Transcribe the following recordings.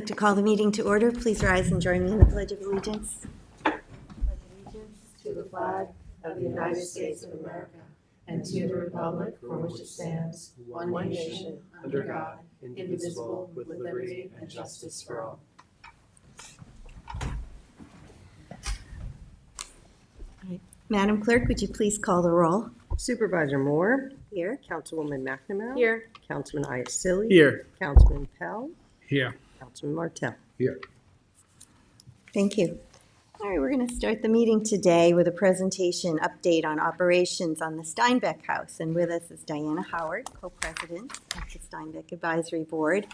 like to call the meeting to order. Please rise and join me in the Pledge of Allegiance. Pledge allegiance to the flag of the United States of America and to the republic for which it stands, one nation, under God, indivisible, with liberty and justice for all. Madam Clerk, would you please call the roll? Supervisor Moore. Here. Councilwoman McNamara. Here. Councilman Iacilli. Here. Councilman Pell. Here. Councilman Martell. Here. Thank you. All right, we're going to start the meeting today with a presentation update on operations on the Steinbeck House. And with us is Diana Howard, co-president of the Steinbeck Advisory Board,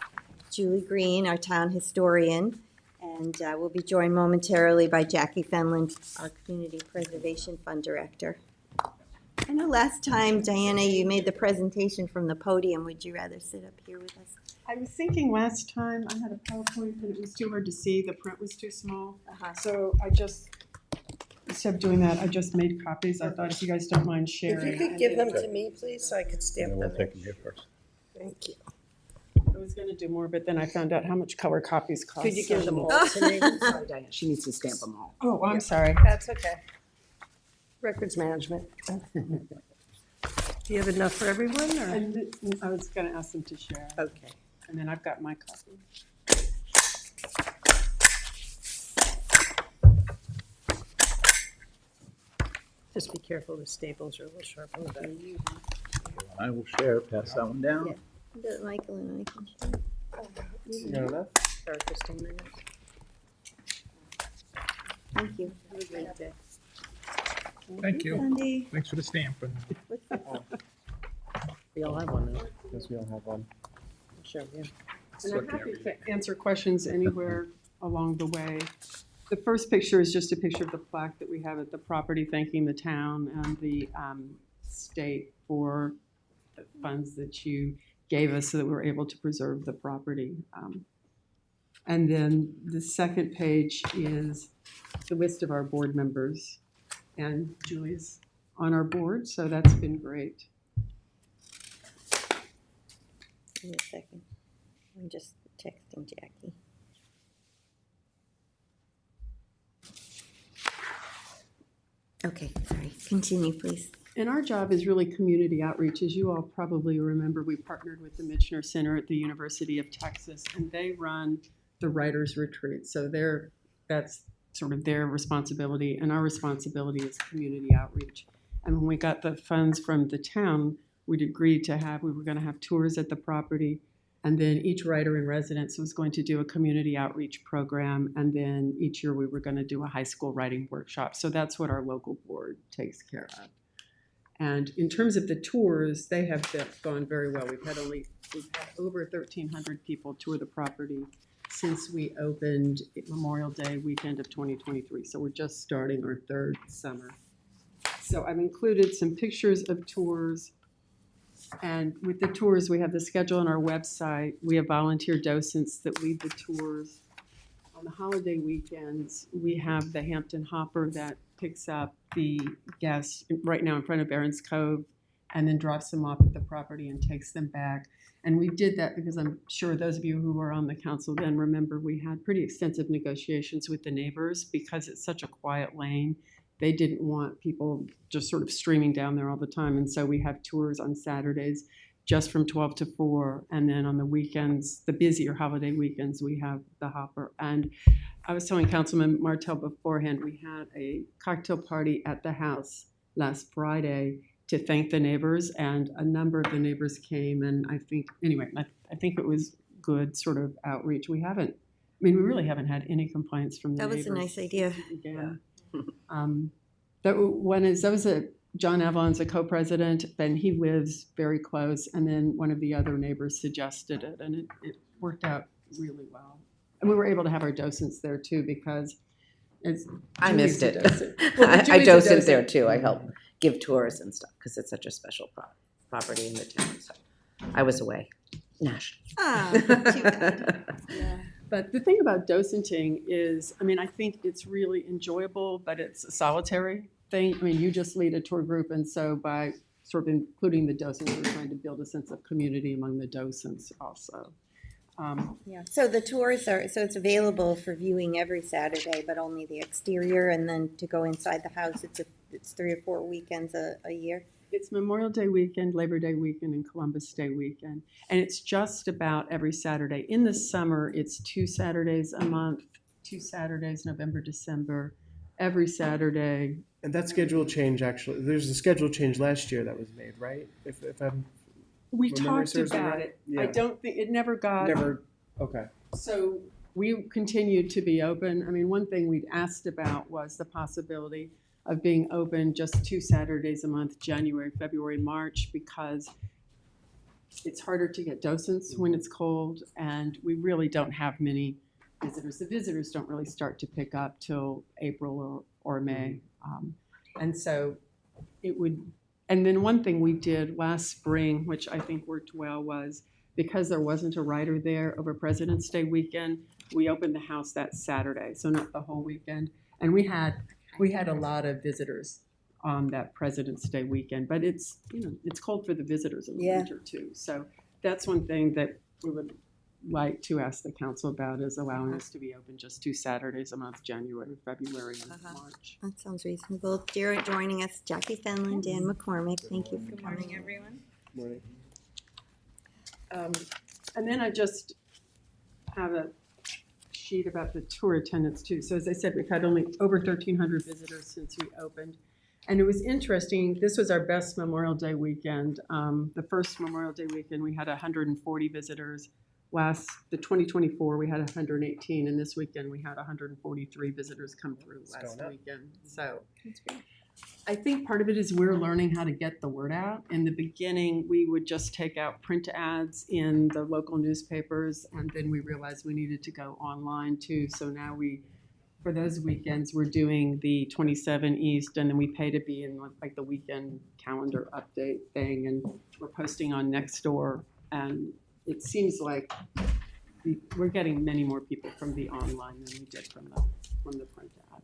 Julie Green, our town historian, and we'll be joined momentarily by Jackie Fenlon, our Community Preservation Fund Director. I know last time, Diana, you made the presentation from the podium. Would you rather sit up here with us? I was thinking last time I had a PowerPoint and it was too hard to see. The print was too small. So I just, instead of doing that, I just made copies. I thought if you guys don't mind sharing. If you could give them to me, please, so I could stamp We'll them. take them here first. Thank you. I was going to do more, but then I found out how much color copies cost. Could you give them all to me? Sorry, Diane, she needs to stamp them all. Oh, I'm sorry. That's okay. Records management. Do you have enough for everyone, or? I was going to ask them to share. Okay. And then I've got my copy. Just be careful, the staples are a little sharp on the back. I will share, pass that one down. Yeah. That Michael and I can share. You got enough? Sorry, Christine. Thank you. Have a great day. Thank you. Sandy. Thanks for the stamp. We all have one, though. Yes, we all have one. Sure, yeah. And I'm happy to answer questions anywhere along the way. The first picture is just a picture of the plaque that we have at the property thanking the town and the state for the funds that you gave us so that we were able to preserve the property. And then the second page is the list of our board members. And Julie's on our board, so that's been great. Give me a second. I'm just texting Jackie. Okay, sorry. Continue, please. And our job is really community outreach. As you all probably remember, we partnered with the Michener Center at the University of Texas, and they run the Writers' Retreat. So that's sort of their responsibility, and our responsibility is community outreach. And when we got the funds from the town, we'd agreed we were going to have tours at the property, and then each writer in residence was going to do a community outreach program, and then each year we were going to do a high school writing workshop. So that's what our local board takes care of. And in terms of the tours, they have gone very well. We've had over 1,300 people tour the property since we opened Memorial Day weekend of 2023. So we're just starting our third summer. So I've included some pictures of tours. And with the tours, we have the schedule on our website. We have volunteer docents that lead the tours. On the holiday weekends, we have the Hampton Hopper that picks up the guests right now in front of Barron's Cove and then drops them off at the property and takes them back. And we did that because I'm sure those of you who were on the council then remember we had pretty extensive negotiations with the neighbors because it's such a quiet lane. They didn't want people just sort of streaming down there all the time. And so we have tours on Saturdays just from 12 to 4. And then on the weekends, the busier holiday weekends, we have the Hopper. And I was telling Councilman Martell beforehand, we had a cocktail party at the house last Friday to thank the neighbors. And a number of the neighbors came. And I think it was good sort of outreach. We really haven't had any complaints from the neighbors. That was a nice idea. Yeah. That was John Avalon's a co-president, and he lives very close, and then one of the other neighbors suggested it, and it worked out really well. And we were able to have our docents there too because I missed it. Well, I docent there too. I help give tours and stuff because it's such a special property in the town. So I was away nationally. Ah, too bad. Yeah. But the thing about docenting is, I think it's really enjoyable, but it's a solitary thing. You just lead a tour group, and so by sort of including the docents, we're trying to build a sense of community among the docents also. Yeah, so the tours are, so it's available for viewing every Saturday, but only the exterior, and then to go inside the house, it's 3 or 4 weekends a year? It's Memorial Day weekend, Labor Day weekend, and Columbus Day weekend. And it's just about every Saturday. In the summer, it's 2 Saturdays a month, 2 Saturdays, November, December, every Saturday. And that schedule change, actually, there's a schedule change last year that was made, right? If I'm We Memory talked serves me about right? it. Yeah. I don't think, it never got. never, okay. So we continued to be open. I mean, one thing we'd asked about was the possibility of being open just 2 Saturdays a month, January, February, March, because it's harder to get docents when it's cold, and we really don't have many visitors. The visitors don't really start to pick up till April or May. And so it would, and then one thing we did last spring, which I think worked well, was because there wasn't a writer there over President's Day weekend, we opened the house that Saturday, so not the whole weekend. And we had a lot of visitors on that President's Day weekend, but it's, you know, it's cold for the visitors in the Yeah. winter too. So that's one thing that we would like to ask the council about, is allowing us to be open just 2 Saturdays a month, January, February, and March. That sounds reasonable. Jared joining us, Jackie Fenlon, Dan McCormick, thank you for coming. everyone. Morning. And then I just have a sheet about the tour attendance too. So as I said, we've had only over 1,300 visitors since we opened. And it was interesting, this was our best Memorial Day weekend. The first Memorial Day weekend, we had 140 visitors. The 2024, we had 118, and this weekend we had 143 visitors come through last weekend. So I think part of it is we're learning how to get the word out. In the beginning, we would just take out print ads in the local newspapers, and then we realized we needed to go online too. So now for those weekends, we're doing the 27 East, and then we pay to be in like the weekend calendar update thing, and we're posting on Nextdoor, and it seems like we're getting many more people from the online than we did from the print ad.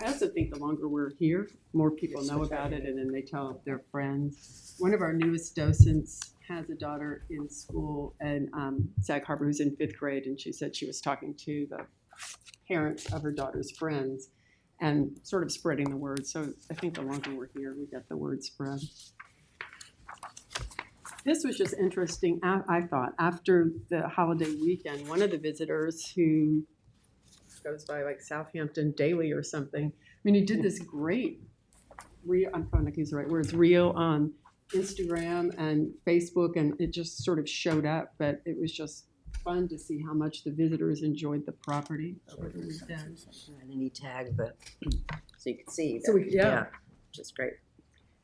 I also think the longer we're here, more people know about it, and then they tell their friends. One of our newest docents has a daughter in school in Sag Harbor who's in 5th grade, and she said she was talking to the parents of her daughter's friends and sort of spreading the word. So I think the longer we're here, we get the word spread. This was just interesting, I thought. After the holiday weekend, one of the visitors who goes by like Southampton Daily or something, I mean, he did this great reel, I'm trying to use the right words, reel on Instagram and Facebook, and it just sort of showed up, but it was just fun to see how much the visitors enjoyed the property over the weekend. And then he tagged so you could see. So yeah. Which is great.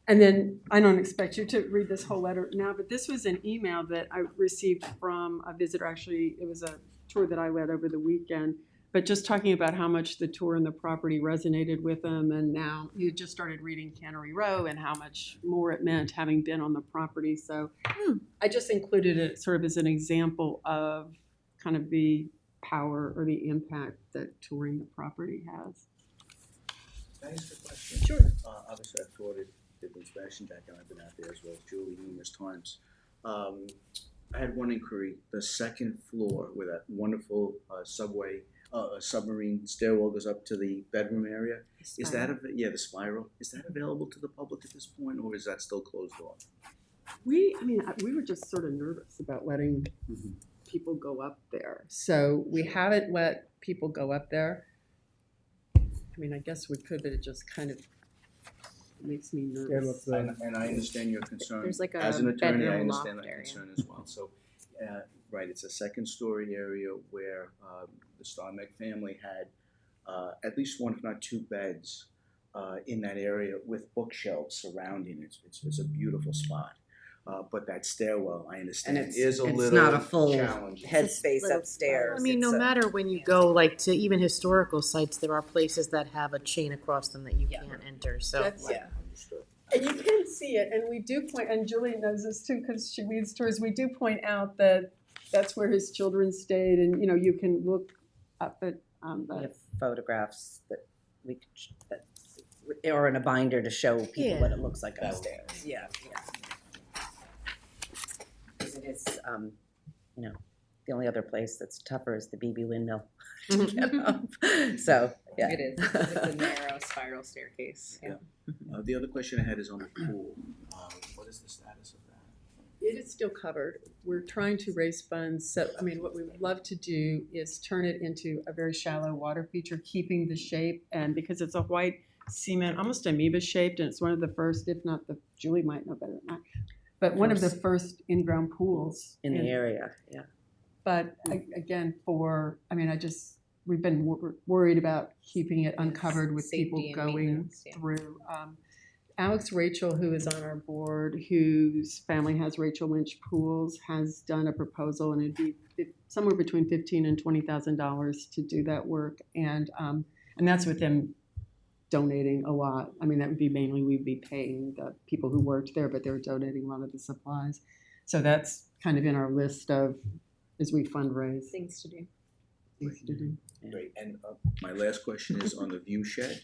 And then I don't expect you to read this whole letter now, but this was an email that I received from a visitor. Actually, it was a tour that I led over the weekend, but just talking about how much the tour and the property resonated with him. And now he just started reading Cannery Row and how much more it meant having been on the property. So I just included it sort of as an example of kind of the power or the impact that touring the property has. Can I ask a question? Sure. Obviously, I've toured the inspection deck, and I've been out there as well as Julie numerous times. I had one inquiry. The second floor where that wonderful submarine stairwell goes up to the bedroom area. Is that the spiral? Is that available to the public at this point, or is that still closed off? We were just sort of nervous about letting people go up there. So we haven't let people go up there. I mean, I guess we could, but it just kind of makes me nervous. And I understand your concern. There's like a as an attorney, I bedroom understand loft that area. concern as well. So, right, it's a second-story area where the Starmek family had at least one, if not 2 beds in that area with bookshelves surrounding it. It's a beautiful spot. But that stairwell, I understand, is a little not a full challenging. headspace little- upstairs. I mean, no matter when you go, like, to even historical sites, there are places that have a chain across them that you can't enter, so. That's- Understood. And you can see it, and we do point, and Julie knows this too because she reads tours, we do point out that that's where his children stayed, and, you know, you can look up at We the, have photographs that we could, or in a binder to show people what it looks like upstairs. Yeah. Because it is, you know, The only other place that's tougher is the BB windmill to get up. So, yeah. It is. It's a narrow spiral staircase. Yeah. The other question I had is on the pool. What is the status of that? It is still covered. We're trying to raise funds. So, I mean, what we would love to do is turn it into a very shallow water feature, keeping the shape. And because it's a white cement, almost amoeba shaped, and it's one of the first, if not the, Julie might know better than I, but one of the first in-ground pools. In the area, yeah. But again, we've been worried about keeping it uncovered with people Safety and going maintenance, yeah. through. Alex Rachel, who is on our board, whose family has Rachel Lynch Pools, has done a proposal, and it'd be somewhere between $15,000 and $20,000 to do that work, and that's with them donating a lot. I mean, that would be mainly we'd be paying the people who worked there, but they're donating a lot of the supplies. So that's kind of in our list of as we fundraise. Things to do. Things to do. Great, and my last question is on the view shed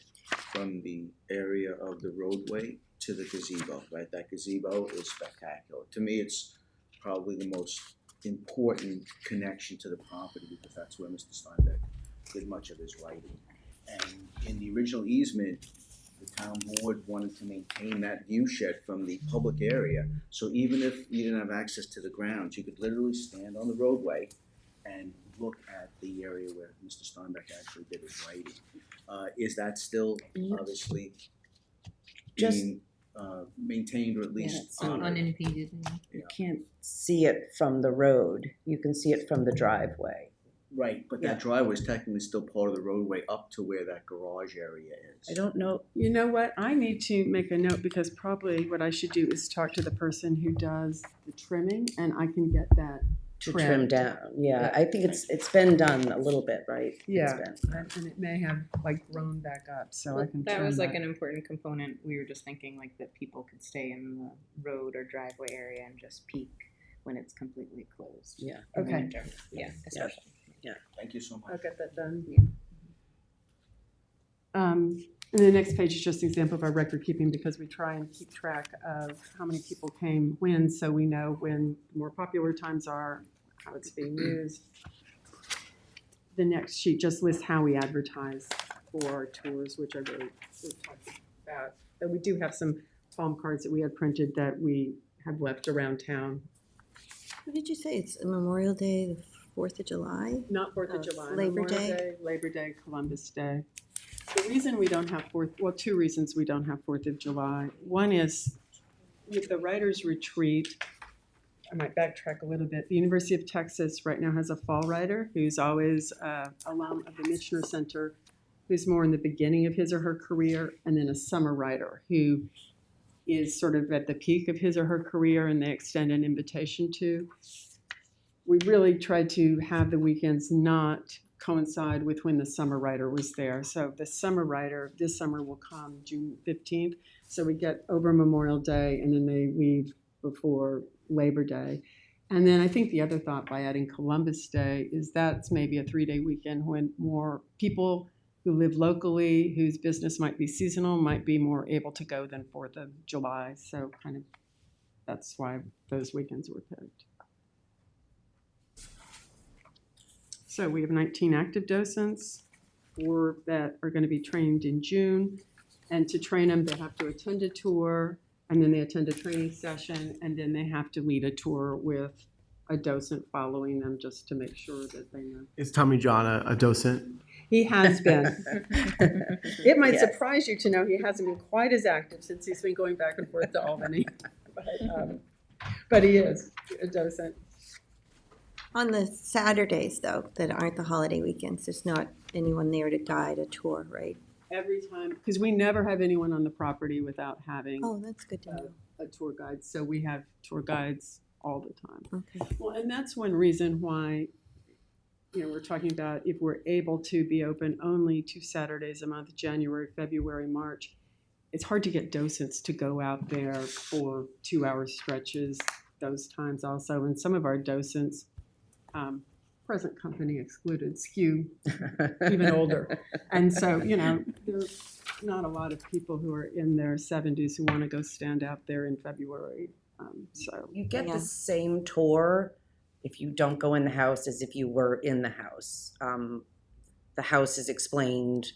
from the area of the roadway to the gazebo, right? That gazebo is spectacular. To me, it's probably the most important connection to the property because that's where Mr. Steinbeck did much of his writing. And in the original easement, the town board wanted to maintain that view shed from the public area. So even if you didn't have access to the grounds, you could literally stand on the roadway and look at the area where Mr. Steinbeck actually did his writing. Is that still obviously being maintained or at least honored? Unimpeded. You can't see it from the road. You can see it from the driveway. Right, but that driveway is technically still part of the roadway up to where that garage area is. I don't know. You know what? I need to make a note because probably what I should do is talk to the person who does the trimming, and I can get that To trim down, yeah. I think it's been done a little bit, right? Yeah, It's been- and it may have like grown back up, so I can. That trim was like an important component. We were just thinking like that people could stay in the road or driveway area and just peek when it's completely closed. Yeah. In the Okay. winter. Yeah, especially. Thank you so much. I'll get that done. Yeah. And the next page is just an example of our record keeping because we try and keep track of how many people came when, so we know when more popular times are, how it's being used. The next sheet just lists how we advertise for our tours, which are really we've talked about. But we do have some palm cards that we had printed that we have left around town. What did you say? It's Memorial Day, the 4th of July? Not 4th of Oh, July. Labor Memorial Day? Labor Day, Columbus Day. The reason we don't have two reasons we don't have 4th of July. One is with the writers' retreat, I might backtrack a little bit. The University of Texas right now has a fall writer who's always alum of the Michener Center, who's more in the beginning of his or her career, and then a summer writer who is sort of at the peak of his or her career and they extend an invitation to. We really tried to have the weekends not coincide with when the summer writer was there. So the summer writer this summer will come June 15th. So we get over Memorial Day and then they leave before Labor Day. And then I think the other thought by adding Columbus Day is that's maybe a 3-day weekend when more people who live locally, whose business might be seasonal, might be more able to go than 4th of July. So kind of that's why those weekends were picked. So we have 19 active docents, 4 that are going to be trained in June. And to train them, they have to attend a tour, and then they attend a training session, and then they have to lead a tour with a docent following them just to make sure that they know. Is Tommy John a docent? He has been. It might Yes. surprise you to know he hasn't been quite as active since he's been going back and forth to Albany. But he is a docent. On the Saturdays, though, that aren't the holiday weekends, there's not anyone there to guide a tour, right? Every time, because we never have anyone on the property without having Oh, that's good to know. a tour guide. So we have tour guides all the time. Okay. Well, and that's one reason why, we're talking about if we're able to be open only 2 Saturdays a month, January, February, March, it's hard to get docents to go out there for 2-hour stretches those times also. And some of our docents, present company excluded, skew even older. And so, there's not a lot of people who are in their 70s who want to go stand out there in February. So You get Yeah. the same tour if you don't go in the house, as if you were in the house. The house is explained,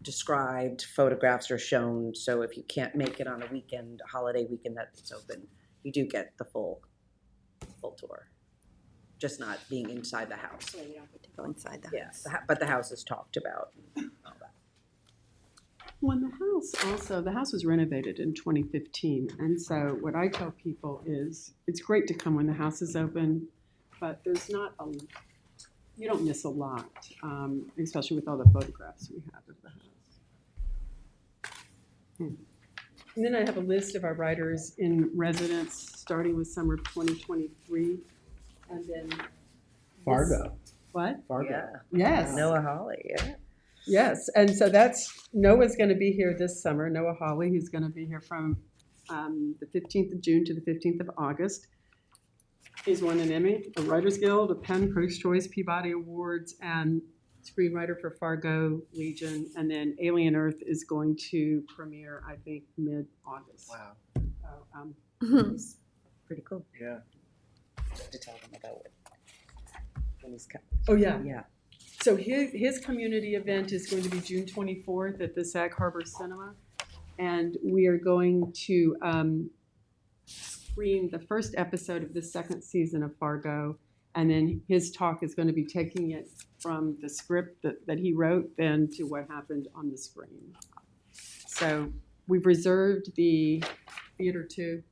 described, photographs are shown, so if you can't make it on a weekend, a holiday weekend that it's open, you do get the full tour. Just not being inside the house. So you don't get to go inside the Yes, house. but the house is talked about and all that. When the house was renovated in 2015, and so what I tell people is, it's great to come when the house is open, but you don't miss a lot, especially with all the photographs we have of the house. And then I have a list of our writers in residence, starting with summer of 2023, and then. Fargo. What? Fargo. Yeah. Yes. Noah Hawley, yeah. Yes, and so Noah's going to be here this summer. Noah Hawley, who's going to be here from the 15th of June to the 15th of August. He's won an Emmy, a Writers Guild, a PEN, Critics' Choice, Peabody Awards, and screenwriter for Fargo, Legion, and then Alien Earth is going to premiere, I think, mid-August. Wow. So, It's pretty cool Yeah. to tell them about it when he's coming. oh yeah. Yeah. So his community event is going to be June 24th at the Sag Harbor Cinema, and we are going to screen the first episode of the second season of Fargo, and then his talk is going to be taking it from the script that he wrote then to what happened on the screen. So we've reserved the theater too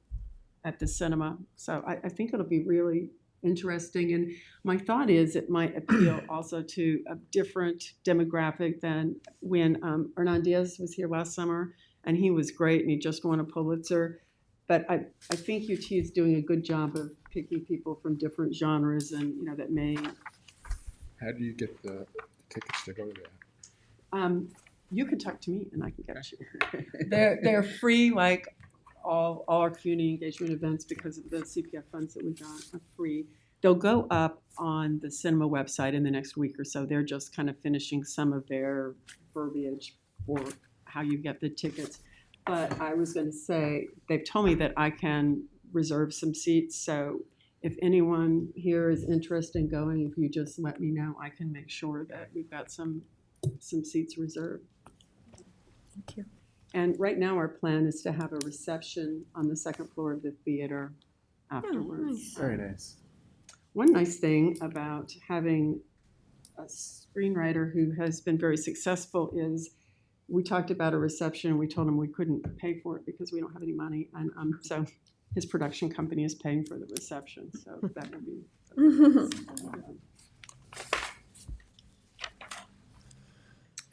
at the cinema, so I think it'll be really interesting, and my thought is it might appeal also to a different demographic than when Hernan Diaz was here last summer, and he was great, and he just won a Pulitzer. But I think UT is doing a good job of picking people from different genres, and that may. How do you get the tickets to go there? You can talk to me, and I can get you. They're free, like all our community engagement events, because of the CPF funds that we got are free. They'll go up on the cinema website in the next week or so. They're just kind of finishing some of their verbiage for how you get the tickets. But I was going to say, they've told me that I can reserve some seats. So if anyone here is interested in going, if you just let me know, I can make sure that we've got some seats reserved. Thank you. And right now, our plan is to have a reception on the second floor of the theater afterwards. nice. Very nice. One nice thing about having a screenwriter who has been very successful is we talked about a reception, and we told him we couldn't pay for it because we don't have any money. And so his production company is paying for the reception. So that will be.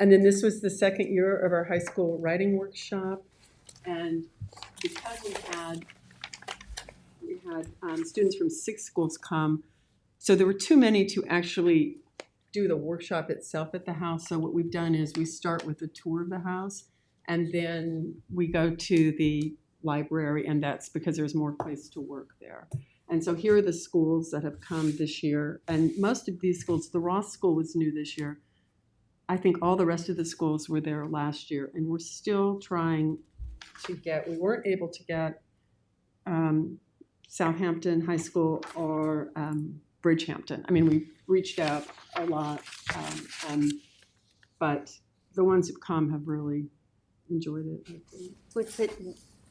And then this was the second year of our high school writing workshop. And because we had students from 6 schools come, so there were too many to actually do the workshop itself at the house. So what we've done is we start with a tour of the house, and then we go to the library, and that's because there's more place to work there. And so here are the schools that have come this year. And most of these schools, the Ross School was new this year. I think all the rest of the schools were there last year, and we're still trying to we weren't able to get Southampton High School or Bridgehampton. I mean, we've reached out a lot, but the ones who've come have really enjoyed it, I think. What's it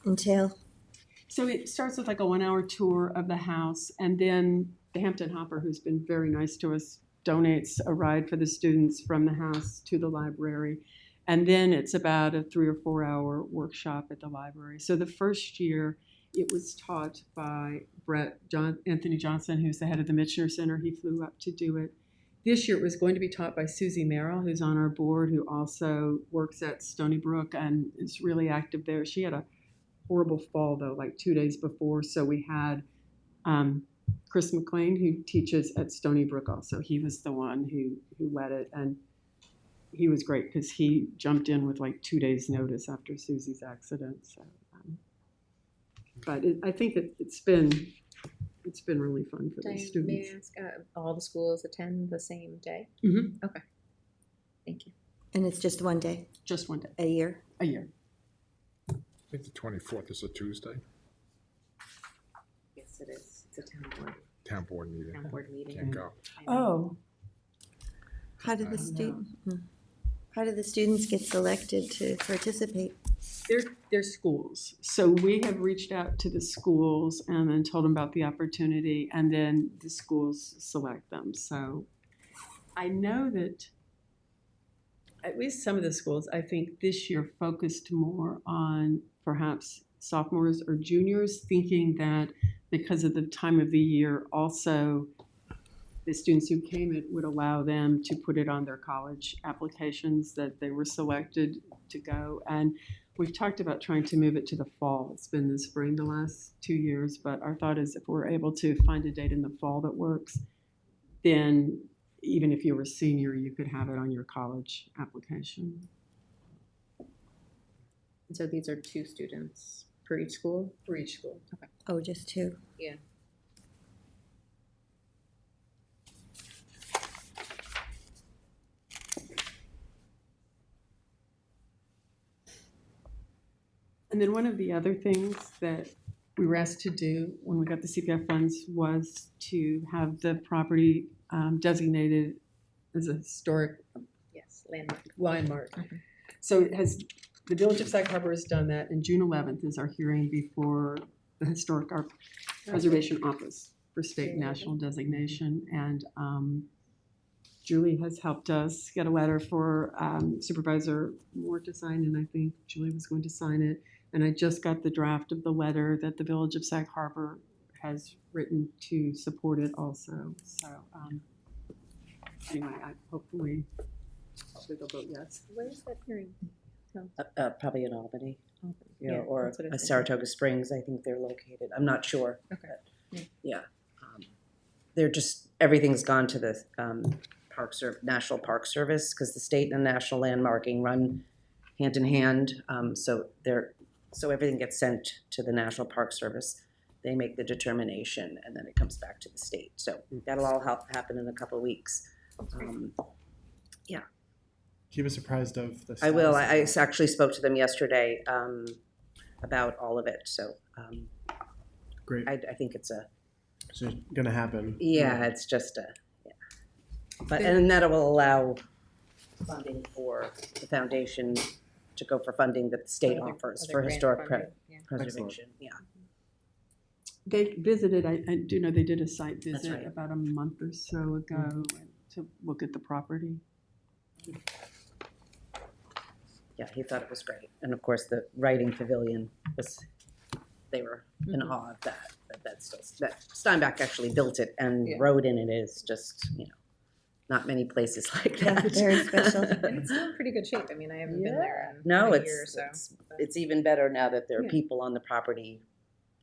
entail? So it starts with like a 1-hour tour of the house, and then the Hampton Hopper, who's been very nice to us, donates a ride for the students from the house to the library. And then it's about a 3 or 4 hour workshop at the library. So the first year it was taught by Anthony Johnson, who's the head of the Michener Center. He flew up to do it. This year it was going to be taught by Susie Merrill, who's on our board, who also works at Stony Brook and is really active there. She had a horrible fall though, like 2 days before. So we had Chris McLean, who teaches at Stony Brook also. He was the one who led it, and he was great because he jumped in with like 2 days notice after Susie's accident. So, but I think it's been really fun for the Diane, students. may I ask, all the schools attend the same day? Mm-hmm. Okay. Thank you. And it's just one day Just one day, a year? a year. I think the 24th is a Tuesday. Yes, it is. It's a town board. town board meeting. Town board meeting. Can't go. I know. Oh, How did the how do the students get selected to participate? they're schools. So we have reached out to the schools and then told them about the opportunity, and then the schools select them. So I know that at least some of the schools, I think this year focused more on perhaps sophomores or juniors, thinking that because of the time of the year, also the students who came, it would allow them to put it on their college applications that they were selected to go. And we've talked about trying to move it to the fall. It's been the spring the last 2 years, but our thought is if we're able to find a date in the fall that works, then even if you were a senior, you could have it on your college application. And so these are 2 students per each school? For each school. Oh, just two. Yeah. And then one of the other things that we were asked to do when we got the CPF funds was to have the property designated as a historic Yes, landmark. landmark. So it has, the Village of Sag Harbor has done that, and June 11th is our hearing before the Historic Art Preservation Office for state and national designation. And Julie has helped us get a letter for Supervisor Moore to sign, and I think Julie was going to sign it. And I just got the draft of the letter that the Village of Sag Harbor has written to support it also. So anyway, hopefully they'll vote yes. Where is that hearing? Probably in Albany, Yeah, or that's what I was thinking. Saratoga Springs, I think they're located. I'm not sure. Okay. but, yeah. They're just, everything's gone to the National Park Service, because the state and national landmarking run hand in hand. So everything gets sent to the National Park Service. They make the determination, and then it comes back to the state. So that'll all happen in a couple of weeks. Keep us apprised of the I will. status. I actually spoke to them yesterday about all of it. So Great. I think it's a, So it's gonna happen. it's just a, But, and that will allow funding for the foundation to go for funding that the state Other- offers other for grant historic funding, yeah. preservation. Yeah. They visited, I do know they did a site That's visit right. about a month or so ago to look at the property. Yeah, he thought it was great. And of course, the writing pavilion was, they were in awe of that. That Steinbeck actually built it, and Yeah. road in it is just, not many places like that. Very special. And it's still in pretty good shape. I mean, I haven't been there in No, a year or so. it's even better now that there are Yeah. people on the property,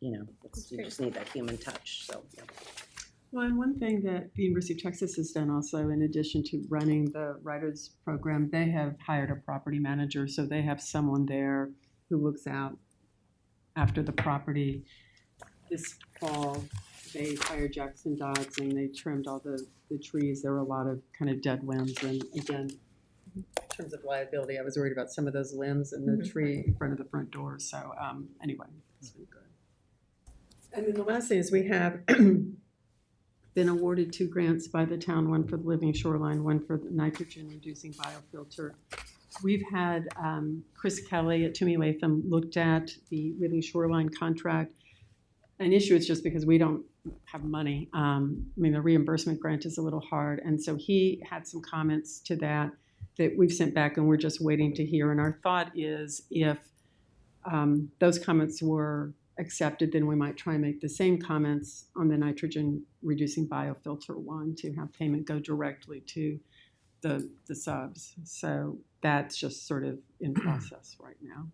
you great. just need that human touch, so. Yeah. Well, and one thing that the University of Texas has done also, in addition to running the writers program, they have hired a property manager, so they have someone there who looks out after the property. This fall, they hired Jackson Dodds and they trimmed all the trees. There were a lot of kind of dead limbs, and again, in terms of liability, I was worried about some of those limbs and the tree in front of the front door. So anyway, it's been good. And then the last thing is we have been awarded 2 grants by the town, one for the living shoreline, one for the nitrogen reducing biofilter. We've had Chris Kelly at Toomey Latham looked at the living shoreline contract. An issue is just because we don't have money. I mean, the reimbursement grant is a little hard. And so he had some comments to that we've sent back, and we're just waiting to hear. And our thought is if those comments were accepted, then we might try and make the same comments on the nitrogen reducing biofilter one to have payment go directly to the subs. So that's just sort of in process right now.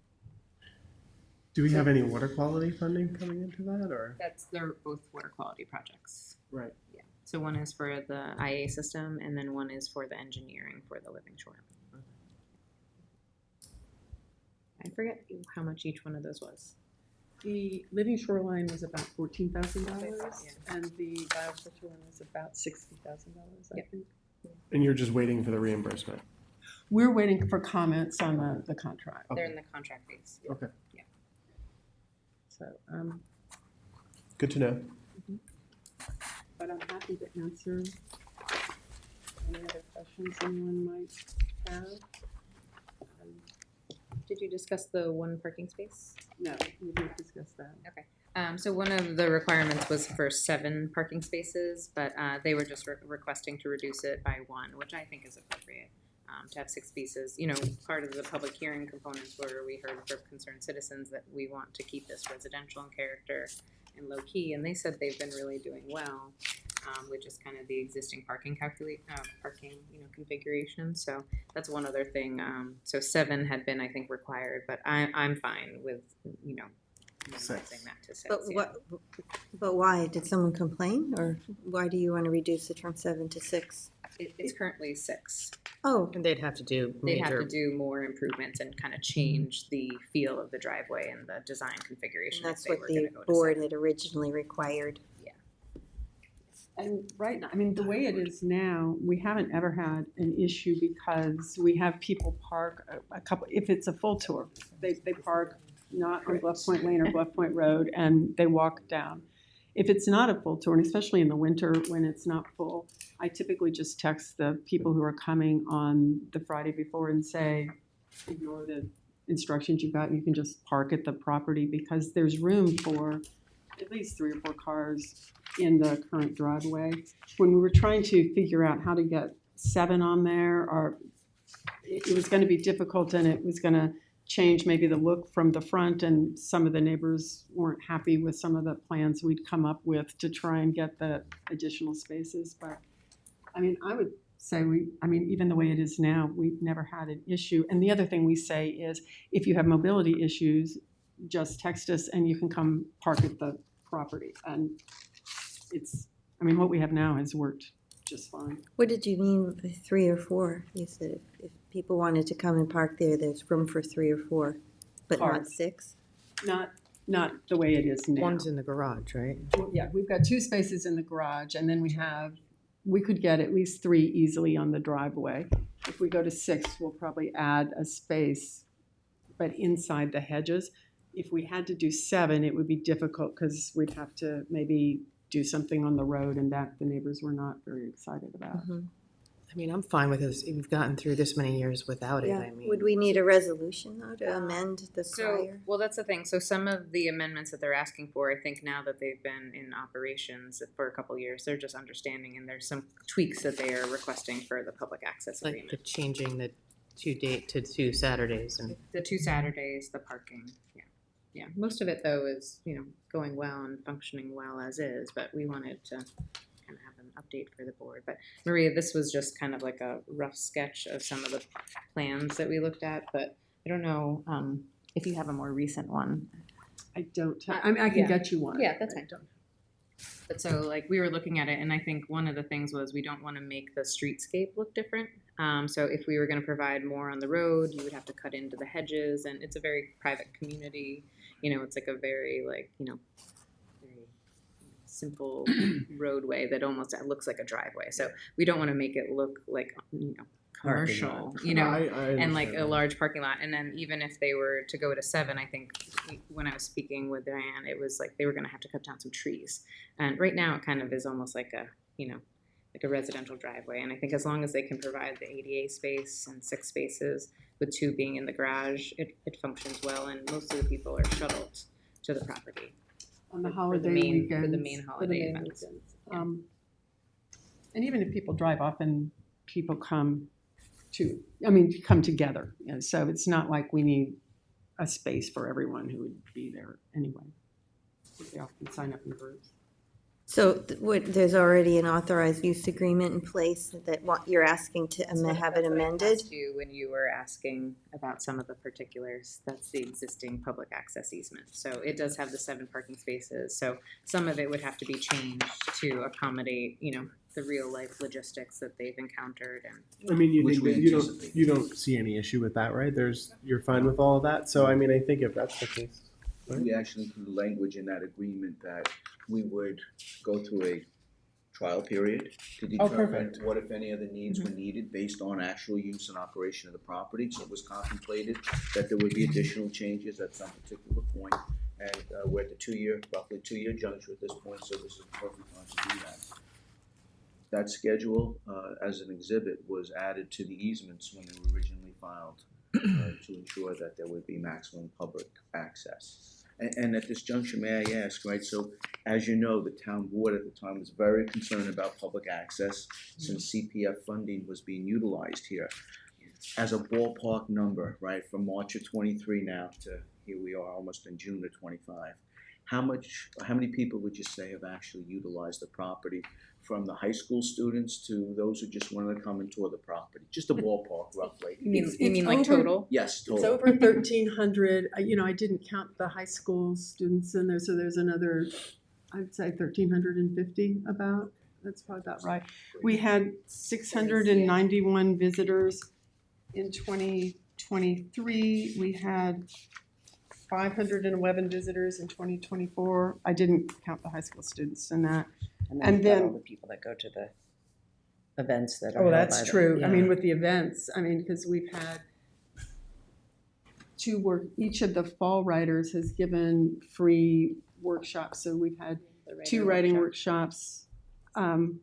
Do we have any water quality funding coming into that, or? They're both water quality projects. Right. Yeah. So one is for the IA system, and then one is for the engineering for the living shoreline. I forget how much each one of those was. The living shoreline was about $14,000, Yeah. and the biofilter one was about $60,000, I Yep. think. And you're just waiting for the reimbursement? We're waiting for comments on the contract. They're in the contract phase. Yeah. Okay. So, Good to know. but I'm happy to answer any other questions anyone might have. Did you discuss the one parking space? No, we didn't discuss that. So one of the requirements was for 7 parking spaces, but they were just requesting to reduce it by 1, which I think is appropriate. To have 6 spaces, you know, part of the public hearing components where we heard from concerned citizens that we want to keep this residential in character and low key, and they said they've been really doing well, which is kind of the existing parking configuration. So that's one other thing. So 7 had been, I think, required, but I'm fine with, you know, minimizing that to 6. But why? Did someone complain, or why do you want to reduce it from 7 to 6? It's currently 6. Oh, And they'd have to do They'd have major, to do more improvements and kind of change the feel of the driveway and the design configuration. and that's if they what were the gonna go to board 7. had originally required. And right now, I mean, the way it is now, we haven't ever had an issue because we have people park a couple, if it's a full tour, they park not on Bluff Point Lane or Bluff Point Road, and they walk down. If it's not a full tour, and especially in the winter when it's not full, I typically just text the people who are coming on the Friday before and say, ignore the instructions you got, and you can just park at the property, because there's room for at least 3 or 4 cars in the current driveway. When we were trying to figure out how to get 7 on there, or it was going to be difficult, and it was going to change maybe the look from the front, and some of the neighbors weren't happy with some of the plans we'd come up with to try and get the additional spaces. But I mean, I would say even the way it is now, we've never had an issue. And the other thing we say is, if you have mobility issues, just text us and you can come park at the property. And what we have now has worked just fine. What did you mean with 3 or 4? You said if people wanted to come and park there, there's room for 3 or 4, but not Cars. 6? Not the way it is now. one's in the garage, right? Yeah, we've got 2 spaces in the garage, and then we could get at least 3 easily on the driveway. If we go to 6, we'll probably add a space, but inside the hedges. If we had to do 7, it would be difficult because we'd have to maybe do something on the road, and that the neighbors were not very excited about. Mm-hmm. I mean, I'm fine with this. We've gotten through this many years without it. Yeah. I mean, Would we need a resolution, though, to amend the So, prior? well, that's the thing. So some of the amendments that they're asking for, I think now that they've been in operations for a couple of years, they're just understanding, and there's some tweaks that they are requesting for the public access like agreement. the changing the 2 date to 2 Saturdays, and The 2 Saturdays, the parking, yeah. Most of it, though, is, you know, going well and functioning well as is, but we wanted to kind of have an update for the board. But Maria, this was just kind of like a rough sketch of some of the plans that we looked at, but I don't know if you have a more recent one. I don't. I can Yeah. get you one. Yeah, that's fine. But so, like, we were looking at it, and I think one of the things was we don't want to make the streetscape look different. So if we were going to provide more on the road, you would have to cut into the hedges, and it's a very private community. You know, it's like a very, like, you know, very simple roadway that almost looks like a driveway. So we don't want to make it look like, you know, commercial, you know, and like a large parking lot. And then even if they were to go to 7, I think when I was speaking with Diane, it was like they were going to have to cut down some trees. And right now it kind of is almost like a, you know, like a residential driveway. And I think as long as they can provide the ADA space and 6 spaces, with 2 being in the garage, it functions well. And most of the people are shuttled to the property. On the for holiday main- for the weekends. main holiday events. And even if people drive, often people come together. You know, so it's not like we need a space for everyone who would be there anyway. They often sign up in groups. So there's already an authorized use agreement in place that what you're asking to have it amended? Asked you when you were asking about some of the particulars. That's the existing public access easement. So it does have the 7 parking spaces. So some of it would have to be changed to accommodate, you know, the real life logistics that they've encountered. And I mean, Which we you anticipate. don't see any issue with that, right? You're fine with all of that. So I mean, I think if that's the case, We actually include language in that agreement that we would go through a trial period to Oh, determine perfect. what, if any, other needs were needed based on actual use and operation of the property. So it was contemplated that there would be additional changes at some particular point. And we're at the roughly 2-year juncture at this point, so this is the perfect time to do that. that schedule, as an exhibit, was added to the easements when they were originally filed, to ensure that there would be maximum public access. And at this juncture, may I ask, right, so as you know, the town board at the time was very concerned about public access since CPF funding was being utilized here. As a ballpark number, right, from March of 23 now to here we are almost in June of 25, how many people would you say have actually utilized the property, from the high school students to those who just wanted to come and tour the property? Just a ballpark, roughly. You mean like over- total? Yes, It's total. over 1,300. I didn't count the high school students in there, so there's another, I'd say 1,350 about. That's probably about right. We had 691 visitors in 2023. We had 511 visitors in 2024. I didn't count the high school students in that. And And then you've got all then- the people that go to the events that are Oh, held that's by them. true. I mean, Yeah. with the events, because we've had each of the fall writers has given free workshops. So we've had two writing workshops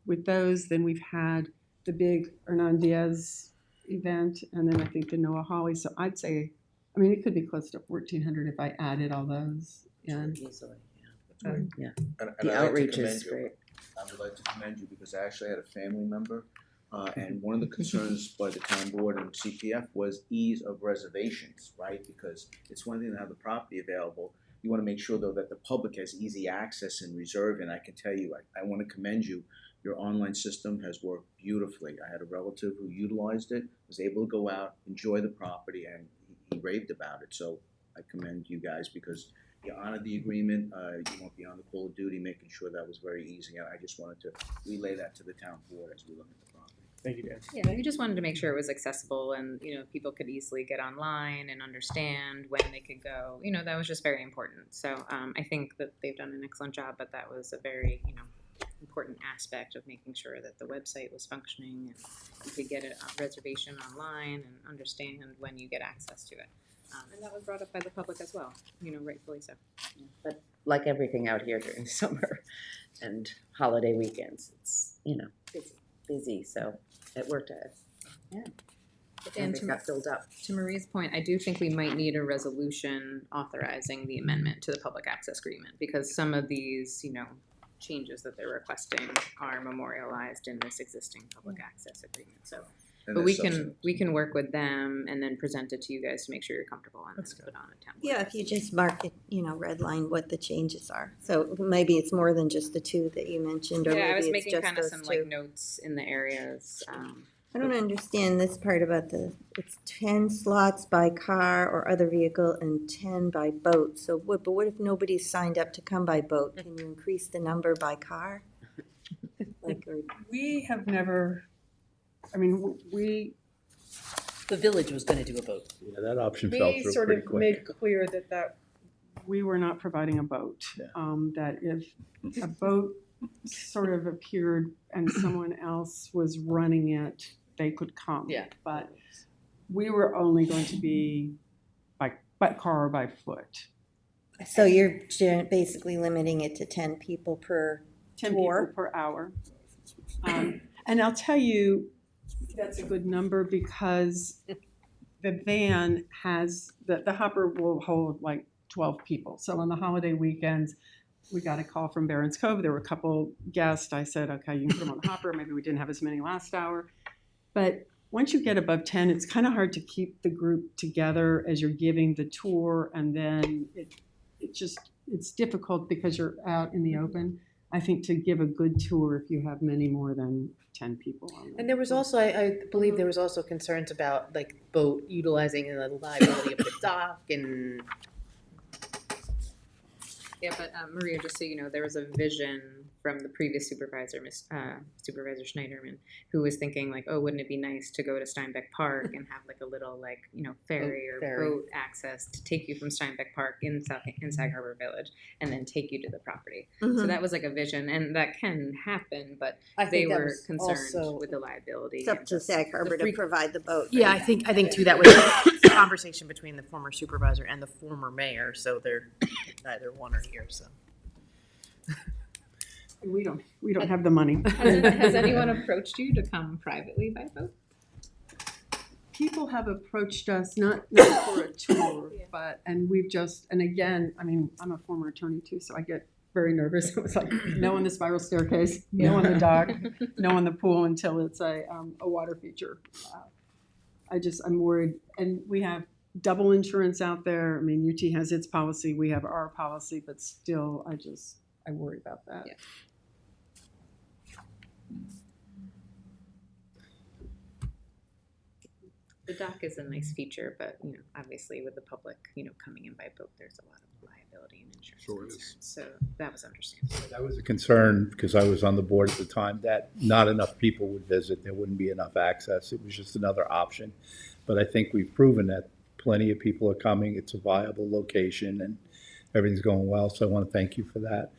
with those. Then we've had the big Hernan Diaz event, and then I think the Noah Hawley. So I'd say, it could be close to 1,400 if I added all those in. Easily, yeah. That's great. Yeah. And The I'd like to outreach commend is you. great. I would like to commend you because I actually had a family member, and one of the concerns by the town board and CPF was ease of reservations, right? Because it's one thing to have the property available. You want to make sure, though, that the public has easy access and reserve. And I can tell you, I want to commend you. Your online system has worked beautifully. I had a relative who utilized it, was able to go out, enjoy the property, and he raved about it. So I commend you guys because you honored the agreement. You went beyond the call of duty, making sure that was very easy. And I just wanted to relay that to the town board as we look at the property. Thank you, Dan. Yeah, we just wanted to make sure it was accessible and, people could easily get online and understand when they could go. That was just very important. So I think that they've done an excellent job, but that was a very, important aspect of making sure that the website was functioning and you could get a reservation online and understand when you get access to it. And that was brought up by the public as well, rightfully so. But like everything out here during summer and holiday weekends, it's, busy, so it worked out. Yeah. And It got filled up. To Marie's point, I do think we might need a resolution authorizing the amendment to the public access agreement because some of these, changes that they're requesting are memorialized in this existing public access agreement. So, And but that's we substantive. can work with them and then present it to you guys to make sure you're comfortable and then That's put it on a town. Yeah, if you just mark it, redline what the changes are. So maybe it's more than just the two that you mentioned, or Yeah, I was maybe it's making just kind of those some two. like notes in the areas. I don't understand this part about it's 10 slots by car or other vehicle and 10 by boat. So but what if nobody's signed up to come by boat? Can you increase the number by car? We have never, The village was gonna do a boat. Yeah, that option fell we through sort pretty of quick. made clear that we were not providing a boat. Yeah. That if a boat sort of appeared and someone else was running it, they could come. Yeah. But we were only going to be by car or by foot. So you're basically limiting it to 10 people per 10 tour? people per hour. And I'll tell you, that's a good number because the van has, the hopper will hold like 12 people. So on the holiday weekends, we got a call from Barron's Cove. There were a couple guests. I said, okay, you can put them on the hopper. Maybe we didn't have as many last hour. But once you get above 10, it's kind of hard to keep the group together as you're giving the tour. And then it's difficult because you're out in the open. I think to give a good tour if you have many more than 10 people on the And there was also, I believe there was also concerns about like boat utilizing the liability of the dock and. Yeah, but Maria, just so you know, there was a vision from the previous supervisor, Supervisor Schneiderman, who was thinking like, oh, wouldn't it be nice to go to Steinbeck Park and have like a little ferry or boat access to take you from Steinbeck Park in Sag Harbor Village and then take you to the property. So that was like a vision, and that can happen, but I they think that were was concerned also- with the liability. It's up to Sag Harbor to provide the boat. Yeah, right? I think too, that was a conversation between the former supervisor and the former mayor, so they're neither one are here, so. We don't have the money. Has anyone approached you to come privately by boat? People have approached us, not for a tour, but, and we've just, and again, I mean, I'm a former attorney too, so I get very nervous. It was like, no on the spiral staircase, no on the dock, no on the pool until it's a water feature. I'm worried, and we have double insurance out there. I mean, UT has its policy, we have our policy, but still, I worry about that. Yeah. The dock is a nice feature, but, you know, obviously with the public, you know, coming in by boat, there's a lot of liability and insurance Sure is. concerns. So that was understandable. That was a concern because I was on the board at the time that not enough people would visit. There wouldn't be enough access. It was just another option. But I think we've proven that plenty of people are coming. It's a viable location and everything's going well. So I want to thank you for that.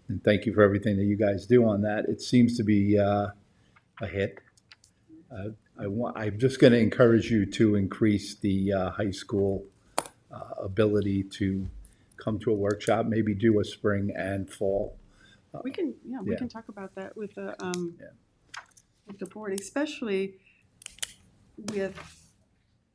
And thank you for everything that you guys do on that. It seems to be a hit. I'm just going to encourage you to increase the high school ability to come to a workshop, maybe do a spring and fall. We can talk about that with the board, especially with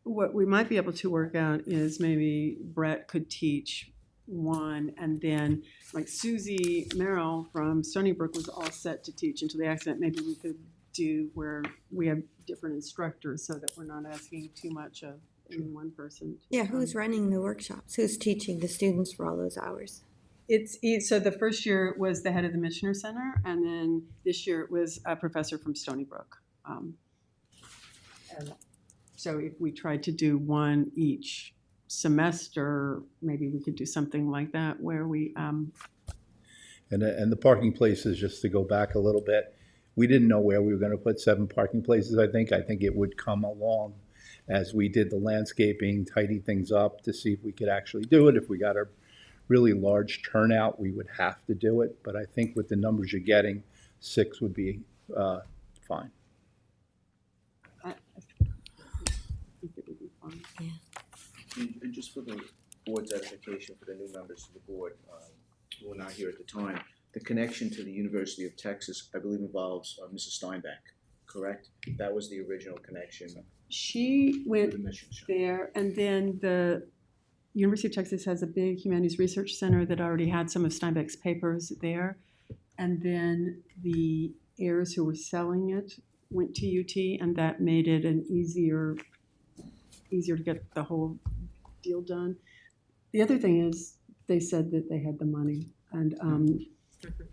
what we might be able to work out is maybe Brett could teach one, and then like Susie Merrill from Stony Brook was all set to teach until the accident. Maybe we could do where we have different instructors so that we're not asking too much of any one person. Yeah, who's running the workshops? Who's teaching the students for all those hours? So the first year it was the head of the Michener Center, and then this year it was a professor from Stony Brook. And so if we tried to do one each semester, maybe we could do something like that where we. And the parking places, just to go back a little bit, we didn't know where we were going to put 7 parking places. I think it would come along as we did the landscaping, tidy things up to see if we could actually do it. If we got a really large turnout, we would have to do it. But I think with the numbers you're getting, 6 would be fine. I think it would be fun. And just for the board's edification, for the new members of the board who were not here at the time, the connection to the University of Texas, I believe, involves Mrs. Steinbeck, correct? That was the original connection. She went The mission shop. there, and then the University of Texas has a big humanities research center that already had some of Steinbeck's papers there. And then the heirs who were selling it went to UT, and that made it an easier to get the whole deal done. The other thing is they said that they had the money, and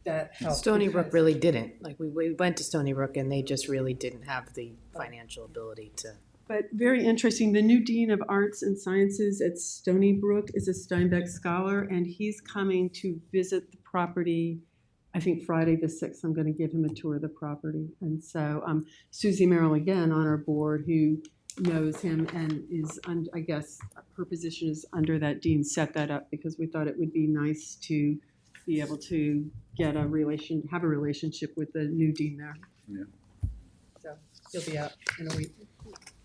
that helped. Stony Brook really didn't. Like, we went to Stony Brook and they just really didn't have the financial ability to. But very interesting, the new Dean of Arts and Sciences at Stony Brook is a Steinbeck scholar, and he's coming to visit the property, I think Friday the 6th. I'm going to give him a tour of the property. And so Susie Merrill, again, on our board, who knows him and is, I guess, her position is under that dean, set that up because we thought it would be nice to be able to have a relationship with the new dean there. Yeah. So he'll be out in a week.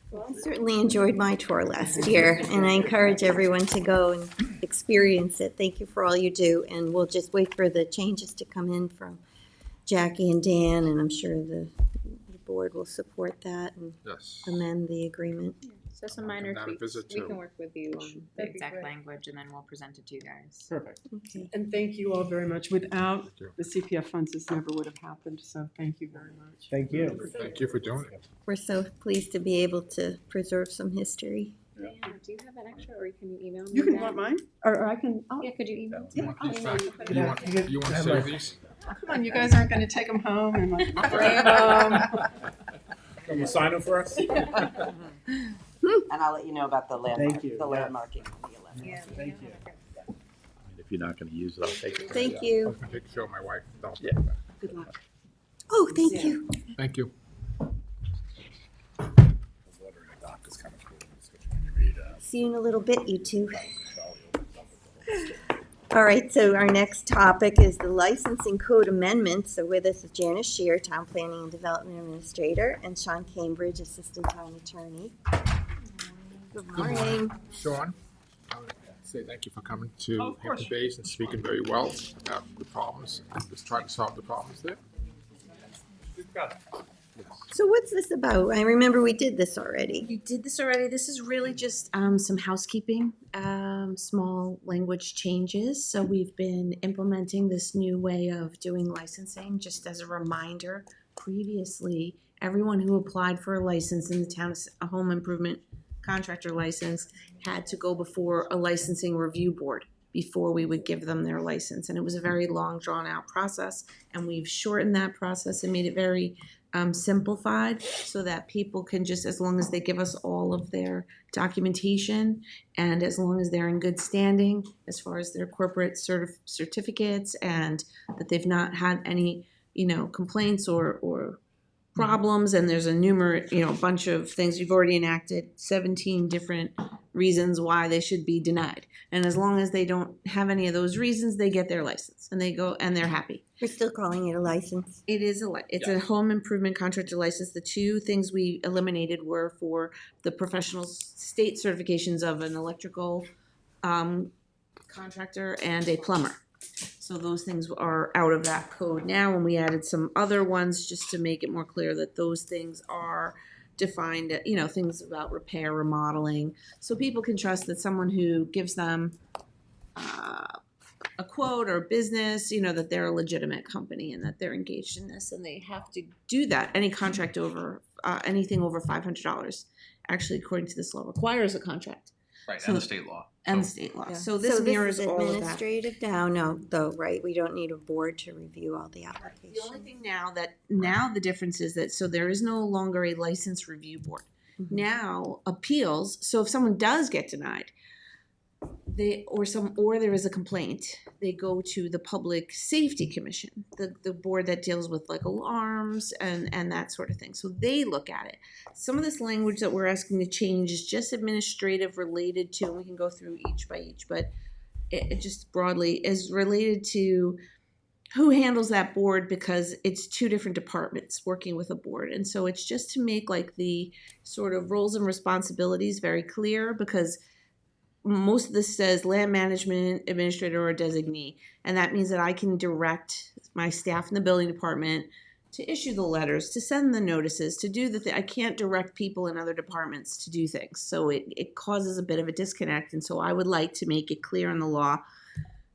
Well, I certainly enjoyed my tour last year, and I encourage everyone to go and experience it. Thank you for all you do, and we'll just wait for the changes to come in from Jackie and Dan, and I'm sure the board will support that and Yes. amend the agreement. So some minor Come down and tweaks. visit We too. can work with you on the That'd be exact great. language, and then we'll present it to you guys. Perfect. Okay. And thank you all very much. Without Thank you. the CPF funds, this never would have happened, so thank you very much. Thank you. Thank you for doing it. We're so pleased to be able to preserve some history. Diana, do you have an extra, or can you email me? You can that? want mine, or I can, Yeah, could you email? You want these Email back? me, put it You in. want You you want to have save my- these? come on, you guys aren't gonna take them home and like brand them. Can you sign them for us? And I'll let you know about the Thank you. landmarking on the 11th. Yeah. Thank you. If you're not going to use it, I'll take it. Thank I you. was gonna take a show of my wife. Don't Yeah. do that. Good luck. Oh, thank you. Thank you. The water in the dock is kind of cool, especially when you read, See you in a little bit, you two. Charlie opens up with the whole story. All right, so our next topic is the licensing code amendment. So with us is Janice Shear, Town Planning and Development Administrator, and Sean Cambridge, Assistant Town Attorney. Good morning. Sean? say thank you for coming to Oh, of course. Hampton Bays and speaking very well about the problems and just trying to solve the problems there. So what's this about? I remember we did this already. You did this already. This is really just some housekeeping, small language changes. So we've been implementing this new way of doing licensing. Just as a reminder, previously, everyone who applied for a license in the town, a home improvement contractor license, had to go before a licensing review board before we would give them their license. And it was a very long, drawn-out process. And we've shortened that process and made it very simplified so that people can just, as long as they give us all of their documentation and as long as they're in good standing as far as their corporate certificates and that they've not had any, complaints or problems, and there's a bunch of things. We've already enacted 17 different reasons why they should be denied. And as long as they don't have any of those reasons, they get their license and they go and they're happy. We're still calling it a license. It is it's a home improvement contractor license. The two things we eliminated were for the professional state certifications of an electrical contractor and a plumber. So those things are out of that code now, and we added some other ones just to make it more clear that those things are defined, things about repair, remodeling, so people can trust that someone who gives them a quote or business, that they're a legitimate company and that they're engaged in this, and they have to do that. Any contract over, anything over $500, actually, according to this law, requires a contract. Right, So- and the state law. And So- state law. Yeah. So this mirrors is all of that. administrative now, no, though, right? We don't need a board to review all the The applications. only thing now the difference is that, so there is no longer a license review board. Mhm. Now appeals, so if someone does get denied, or there is a complaint, they go to the Public Safety Commission, the board that deals with like alarms and that sort of thing. So they look at it. Some of this language that we're asking to change is just administrative related to, and we can go through each by each, but it just broadly is related to who handles that board, because it's two different departments working with a board. And so it's just to make like the sort of roles and responsibilities very clear, because most of this says land management administrator or designee, and that means that I can direct my staff in the building department to issue the letters, to send the notices, to do the thing. I can't direct people in other departments to do things, so it causes a bit of a disconnect. And so I would like to make it clear in the law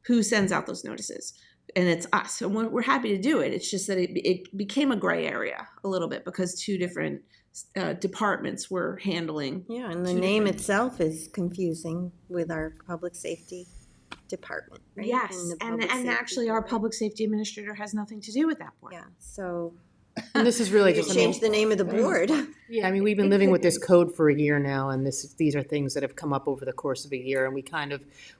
who sends out those notices, and it's us, and we're happy to do it. It's just that it became a gray area a little bit because two different departments were handling. Yeah, and the two name different- itself is confusing with our public safety department, right? Yes, the and public safety actually our board. public safety administrator has nothing to do with that board. Yeah, so And this is really you just, change the name of the board. yeah, I mean, we've been living with this code for a year now, and these are things that have come up over the course of a year, and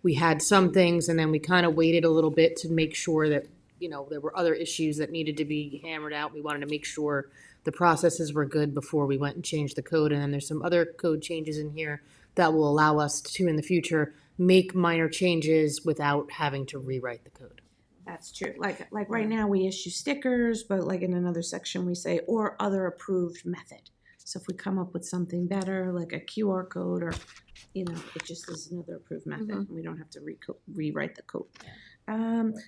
we had some things, and then we kind of waited a little bit to make sure that, there were other issues that needed to be hammered out. We wanted to make sure the processes were good before we went and changed the code, and then there's some other code changes in here that will allow us to, in the future, make minor changes without having to rewrite the code. That's true. Like right now we issue stickers, but like in another section we say, or other approved method. So if we come up with something better, like a QR code or, it just is another approved method. Mhm. We don't have to rewrite the code.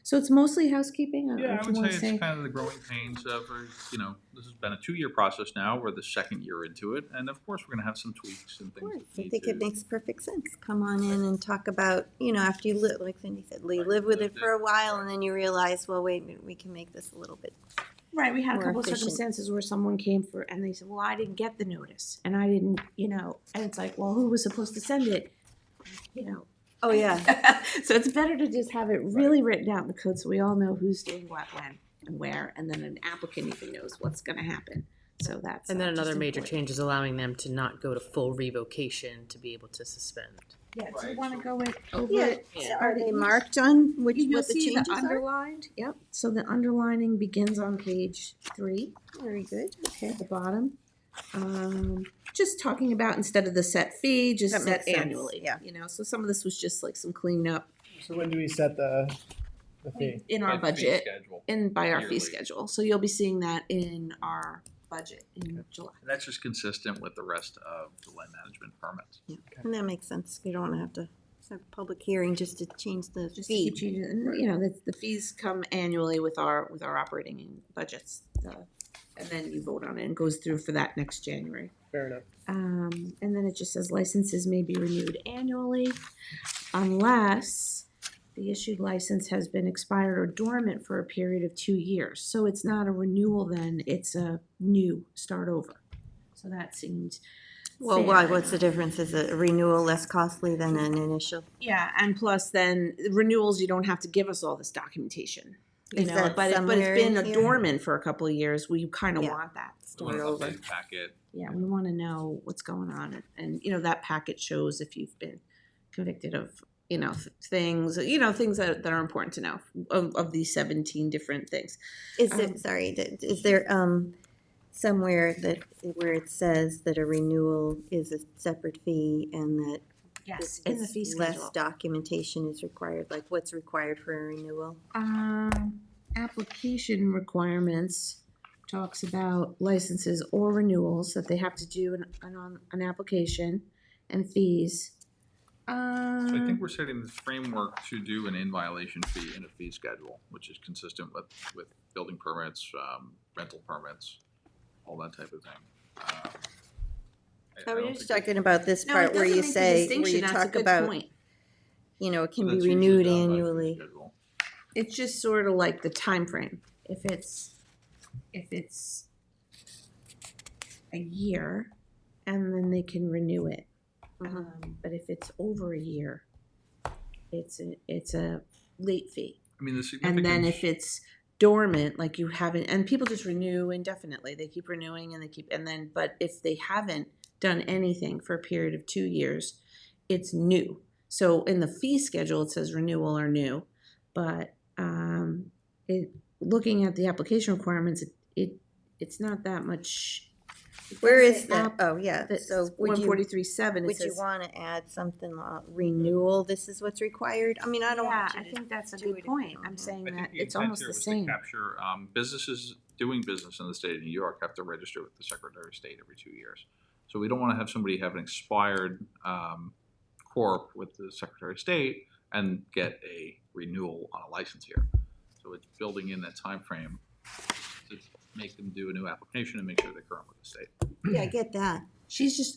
So it's mostly housekeeping. Yeah, if I you would wanna say it's kind of the growing pains of, this has been a 2-year process now. We're the second year into it. And of course, we're going to have some tweaks and Of things. course, that I need think to- it makes perfect sense. Come on in and talk about, after you live, like Cindy said, you live with it for a while and then you realize, well, wait, we can make this a little bit. Right, we had a more couple of efficient. circumstances where someone came and they said, well, I didn't get the notice, and I didn't, and it's like, well, who was supposed to send it? Oh, yeah. So it's better to just have it really written out in the code so we all know who's doing what, when, and where, and then an applicant even knows what's gonna happen. So that's. And then just another major important. change is allowing them to not go to full revocation to be able to suspend. Yeah, do you wanna go over Yeah. it? Are they marked on You'll what the see the changes are? underlined, yep. So the underlining begins on page 3. Very good. Okay. At the bottom. Just talking about instead of the set fee, just That set makes sense, annually. yeah. So some of this was just like some cleanup So when do we set the fee? in our By the fee budget schedule. and by our yearly. fee schedule. So you'll be seeing that in our budget in July. And that's just consistent with the rest of the land management permits. And that makes sense. You don't want to have to a public hearing just to change the Just fee. keep changing, and, you know, the fees come annually with our operating budgets. And then you vote on it and goes through for that next January. Fair enough. And then it just says licenses may be renewed annually unless the issued license has been expired or dormant for a period of 2 years. So it's not a renewal then, it's a new start over. So that seemed Well, fair. why, what's the difference? Is a renewal less costly than an initial? Yeah, and plus then renewals, you don't have to give us all this documentation. You Is know, that but somewhere it's been in a here? dormant for a couple of years. We kind of Yeah. want that We start want an over. updated packet. Yeah, we want to know what's going on, and you know that packet shows if you've been convicted of things that are important to know of these 17 different things. Is there somewhere where it says that a renewal is a separate fee and that Yes, in the fee less schedule. documentation is required? Like what's required for a renewal? Application requirements talks about licenses or renewals that they have to do an application and fees. So I think we're setting the framework to do an in violation fee and a fee schedule, which is consistent with building permits, rental permits, all that type of thing. I was just talking about this No, part it where doesn't you make the say, where distinction. you That's a talk good about, point. it can be That's usually renewed done by fee annually. schedule. It's just sort of like the time frame. If it's a year, and then they can renew it. But if it's over a year, it's a late fee. I mean, the And significance. then if it's dormant, like you haven't, and people just renew indefinitely. They keep renewing but if they haven't done anything for a period of 2 years, it's new. So in the fee schedule, it says renewal or new, but looking at the application requirements, it's not that much. Where is that? Oh, yeah. So would you, 143.7, it would you says. want to add something renewal? This is what's required? I mean, I don't Yeah, want you I to think that's a do good it. point. I'm saying I that think the it's intent almost here the was to same. capture businesses doing business in the state of New York have to register with the Secretary of State every 2 years. So we don't want to have somebody have an expired corp with the Secretary of State and get a renewal on a license here. So it's building in that time frame to make them do a new application and make sure they're current with the state. Yeah, I get that.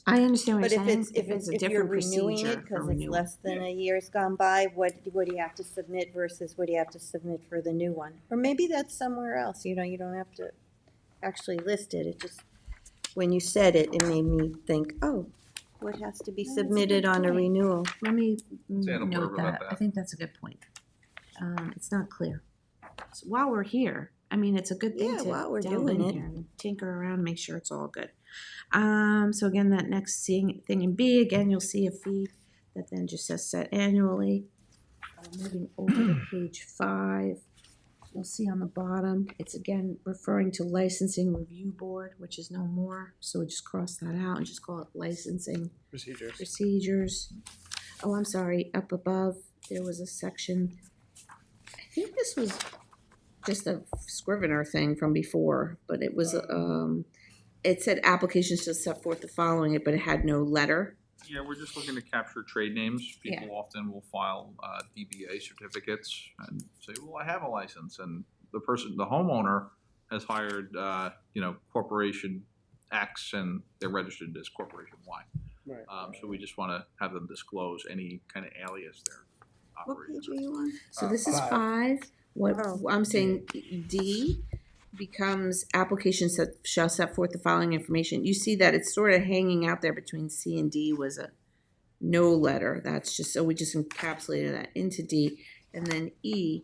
I understand what But you're if saying. it's, a if you're different renewing it procedure for because it's renewal. less than a year's gone by, what do you have to submit versus what do you have to submit for the new one? Or maybe that's somewhere else, you don't have to actually list it. It just, when you said it, it made me think, oh, what has to be No, that's a submitted good on a point. renewal? Let me Say it a note word about that. I that. think that's a good point. It's not clear. So while we're here, I mean, it's a good thing Yeah, to while we're delve doing in it. here and tinker around, make sure it's all good. So again, that next thing in B, again, you'll see a fee that then just says set annually. Moving over to page 5, you'll see on the bottom, it's again referring to licensing review board, which is no more. So we just cross that out and just call it licensing procedures. Oh, I'm sorry, up above, there was a section, I think this was just a Scrivener thing from before, but it was, it said applications to set forth the following, but it had no letter. Yeah, we're just looking to capture trade names. People Yeah. often will file DBA certificates and say, well, I have a license. And the homeowner has hired, corporation X and they're registered as corporation Y. Right. So we just want to have them disclose any kind of alias they're What operating. page are you on? So this is 5. 5. What Oh. I'm saying, D becomes applications that shall set forth the following information. You see that it's sort of hanging out there between C and D was a no letter. That's just, so we just encapsulated that into D. And then E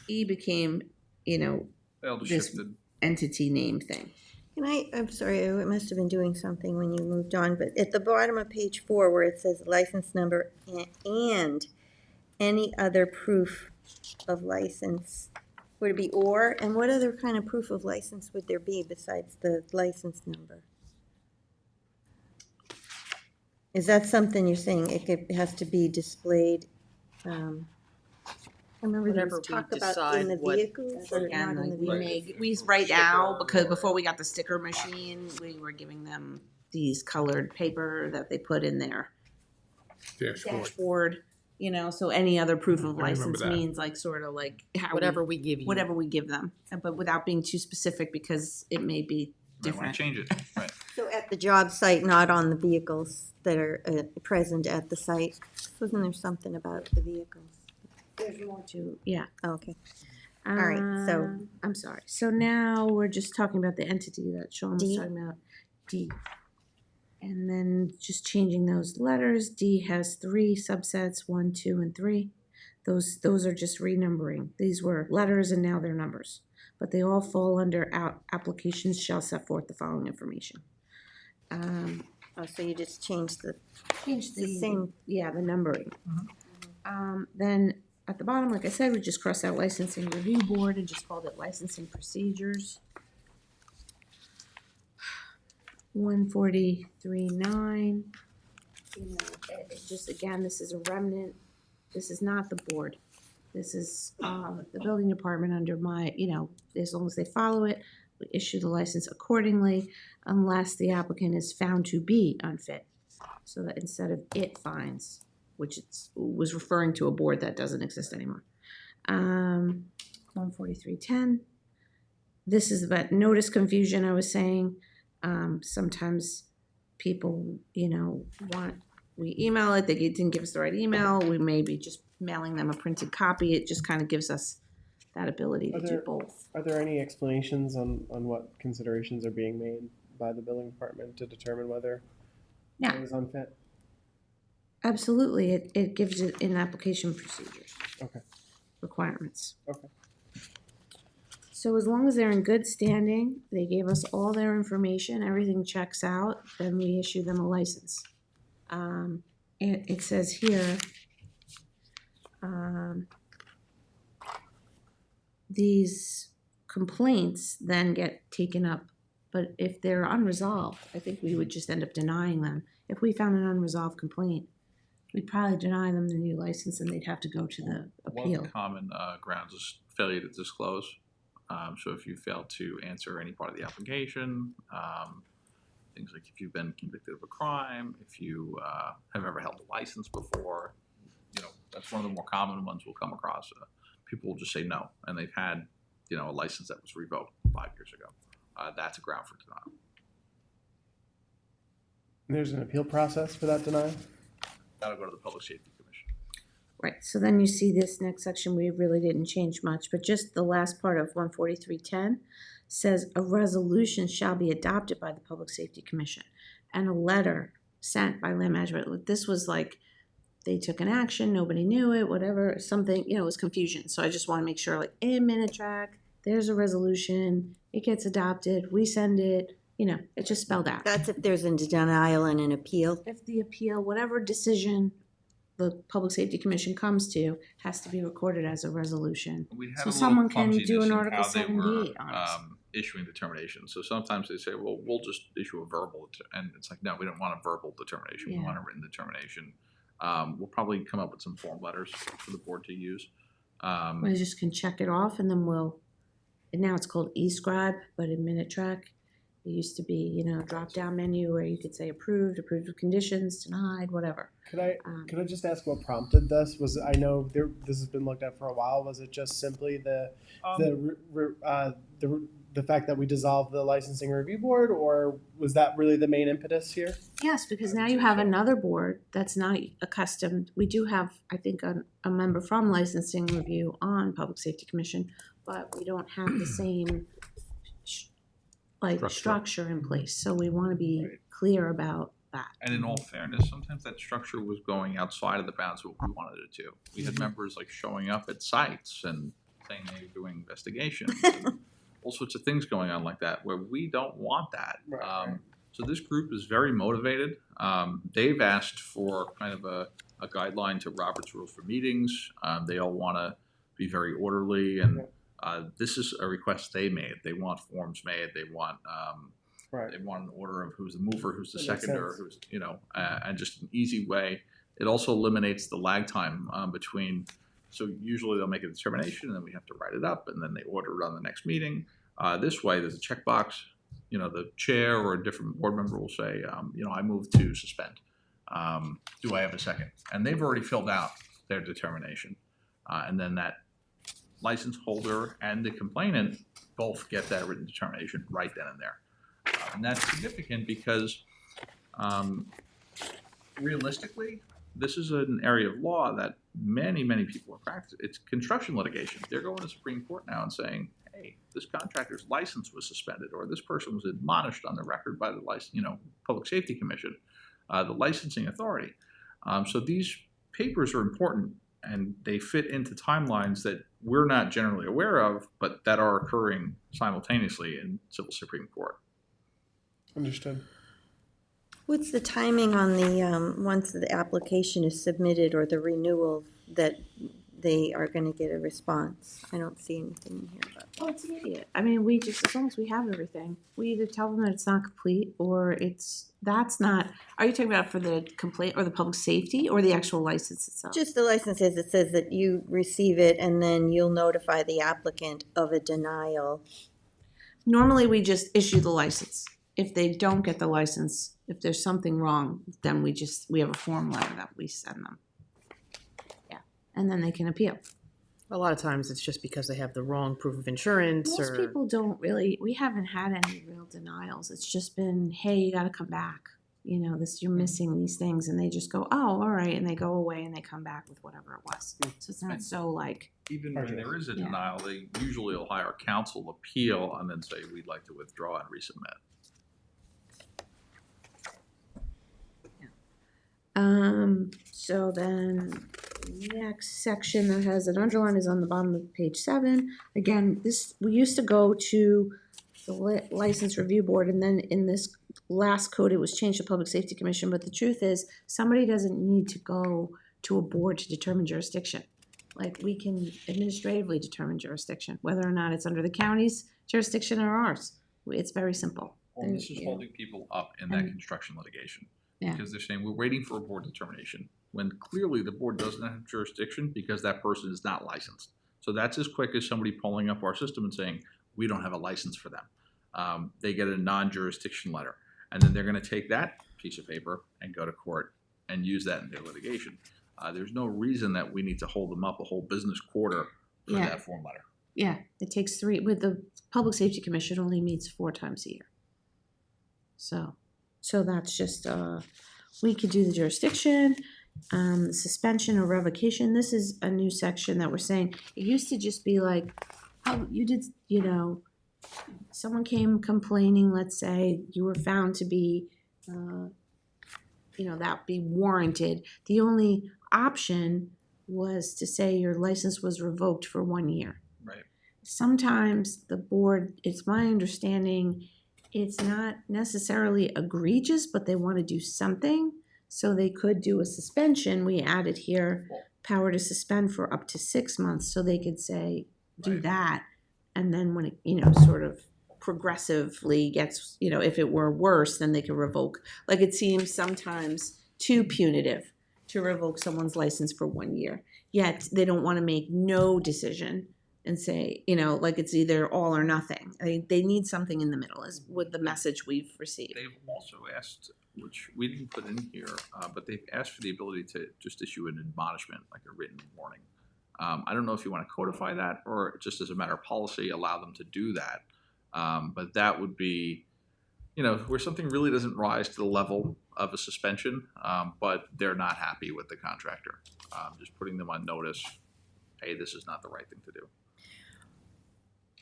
became, They all just this- shifted. entity name thing. I'm sorry, I must have been doing something when you moved on, but at the bottom of page 4 where it says license number and any other proof of license, would it be or? And what other kind of proof of license would there be besides the license number? Is that something you're saying it has to be displayed? I remember there Whatever was we talk about decide in the what- vehicles or Again, not in the like vehicles? we right now, because before we got the sticker machine, we were giving them these colored paper that they put in there. dashboard, you know, so any other proof of I remember license that. means like sort of like how Whatever we give you. whatever we give them, but without being too specific because it may be Might wanna different. change it, right. So at the job site, not on the vehicles that are present at the site. Wasn't there something about the vehicles? There's more to, yeah. Okay. All right, so- I'm sorry. So now we're just talking about the entity that Sean was D. talking about, D. And then just changing those letters. D has 3 subsets, 1, 2, and 3. Those are just renumbering. These were letters and now they're numbers. But they all fall under applications shall set forth the following information. Oh, so you just changed the Change the same. Yeah, the numbering. Then at the bottom, like I said, we just crossed out licensing review board and just called it licensing procedures. 143.9. You know, it just again, this is a remnant. This is not the board. This is the building department under my, you know, as long as they follow it, we issue the license accordingly, unless the applicant is found to be unfit. So that instead of it finds, which was referring to a board that doesn't exist anymore. 143.10. This is about notice confusion. I was saying sometimes people, you know, we email it, they didn't give us the right email. We may be just mailing them a printed copy. It just kind of gives us that ability to do both. Are there any explanations on what considerations are being made by the building department to determine whether Yeah. it is unfit? Absolutely. It gives it in application procedures. Okay. Requirements. Okay. So as long as they're in good standing, they gave us all their information, everything checks out, then we issue them a license. It says here, these complaints then get taken up, but if they're unresolved, I think we would just end up denying them. If we found an unresolved complaint, we'd probably deny them the new license and they'd have to go to the One appeal. of the common grounds is failure to disclose. So if you fail to answer any part of the application, things like if you've been convicted of a crime, if you have ever held a license before, you know, that's one of the more common ones we'll come across. People will just say no, and they've had, you know, a license that was revoked 5 years ago. That's a ground for denial. And there's an appeal process for that denial? That'll go to the Public Safety Commission. Right, so then you see this next section, we really didn't change much, but just the last part of 143.10 says a resolution shall be adopted by the Public Safety Commission and a letter sent by land management. This was like, they took an action, nobody knew it, whatever, something, you know, it was confusion. So I just want to make sure, like, in minute track, there's a resolution, it gets adopted, we send it, you know, it's just spelled out. That's if there's a denial and an appeal. If the appeal, whatever decision the Public Safety Commission comes to, has to be recorded as a resolution. We had So a little someone can do clumsiness an in Article how they were 78 on us. issuing determinations. So sometimes they say, well, we'll just issue a verbal, and it's like, no, we don't want a verbal determination. We Yeah. want a written determination. We'll probably come up with some form letters for the board to use. We just can check it off and then and now it's called eScribe, but in minute track, it used to be, you know, drop down menu where you could say approved with conditions, denied, whatever. Could I just ask what prompted this? I know this has been looked at for a while. Was it just simply the fact that we dissolved the licensing review board, or was that really the main impetus here? Yes, because now you have another board that's not accustomed. We do have, I think, a member from licensing review on Public Safety Commission, but we don't have the same structure in place. So we want to be clear about that. And in all fairness, sometimes that structure was going outside of the bounds of what we wanted it to. We had members like showing up at sites and saying they were doing investigations and all sorts of things going on like that, where we don't want that. Right. So this group is very motivated. They've asked for kind of a guideline to Robert's Rules for Meetings. They all want to be very orderly, and this is a request they made. They want forms made. They want they want an order of who's the mover, who's the seconder, who's, you know, and just an easy way. It also eliminates the lag time between. So usually they'll make a determination, and then we have to write it up, and then they order it on the next meeting. This way, there's a checkbox. You know, the chair or a different board member will say, you know, I move to suspend. do I have a second? And they've already filled out their determination. And then that license holder and the complainant both get that written determination right then and there. And that's significant because realistically, this is an area of law that many, many people are practicing. It's construction litigation. They're going to Supreme Court now and saying, hey, this contractor's license was suspended, or this person was admonished on the record by the Public Safety Commission, the licensing authority. So these papers are important, and they fit into timelines that we're not generally aware of, but that are occurring simultaneously in civil Supreme Court. Understood. What's the timing on the, once the application is submitted or the renewal, that they are going to get a response? I don't see anything in here about that. Oh, it's immediate. I mean, we just, as long as we have everything, we either tell them that it's not complete or that's not, are you talking about for the complaint or the public safety or the actual license itself? Just the licenses, it says that you receive it and then you'll notify the applicant of a denial. Normally, we just issue the license. If they don't get the license, if there's something wrong, then we have a form letter that we send them. Yeah, and then they can appeal. A lot of times it's just because they have the wrong proof of insurance Most people don't really, we haven't had any real denials. It's just been, hey, you gotta come back. You know, you're missing these things, and they just go, oh, all right, and they go away and they come back with whatever it was. So it's not so like. Even when there is a denial, they usually will hire counsel, appeal, and then say, we'd like to withdraw and resubmit. So then next section that has an underline is on the bottom of page 7. Again, we used to go to the license review board, and then in this last code it was changed to Public Safety Commission. But the truth is, somebody doesn't need to go to a board to determine jurisdiction. Like, we can administratively determine jurisdiction, whether or not it's under the county's jurisdiction or ours. It's very simple. Well, this is holding people up in that construction litigation. Yeah. Because they're saying, we're waiting for a board determination, when clearly the board doesn't have jurisdiction because that person is not licensed. So that's as quick as somebody pulling up our system and saying, we don't have a license for them. They get a non-jurisdiction letter. And then they're going to take that piece of paper and go to court and use that in their litigation. There's no reason that we need to hold them up a whole business quarter for that form letter. Yeah, it takes 3, with the Public Safety Commission only meets 4 times a year. So that's just, we could do the jurisdiction, suspension or revocation. This is a new section that we're saying. It used to just be like, oh, you did, someone came complaining, let's say, you were found to be, that be warranted. The only option was to say your license was revoked for 1 year. Right. Sometimes the board, it's my understanding, it's not necessarily egregious, but they want to do something. So they could do a suspension. We added here power to suspend for up to 6 months. So they could say, do that. And then when it, sort of progressively gets, if it were worse, then they could revoke. Like, it seems sometimes too punitive to revoke someone's license for 1 year. Yet they don't want to make no decision and say, like it's either all or nothing. I mean, they need something in the middle, is with the message we've received. They've also asked, which we didn't put in here, but they've asked for the ability to just issue an admonishment, like a written warning. I don't know if you want to codify that or just as a matter of policy, allow them to do that. But that would be, where something really doesn't rise to the level of a suspension, but they're not happy with the contractor. Just putting them on notice, hey, this is not the right thing to do.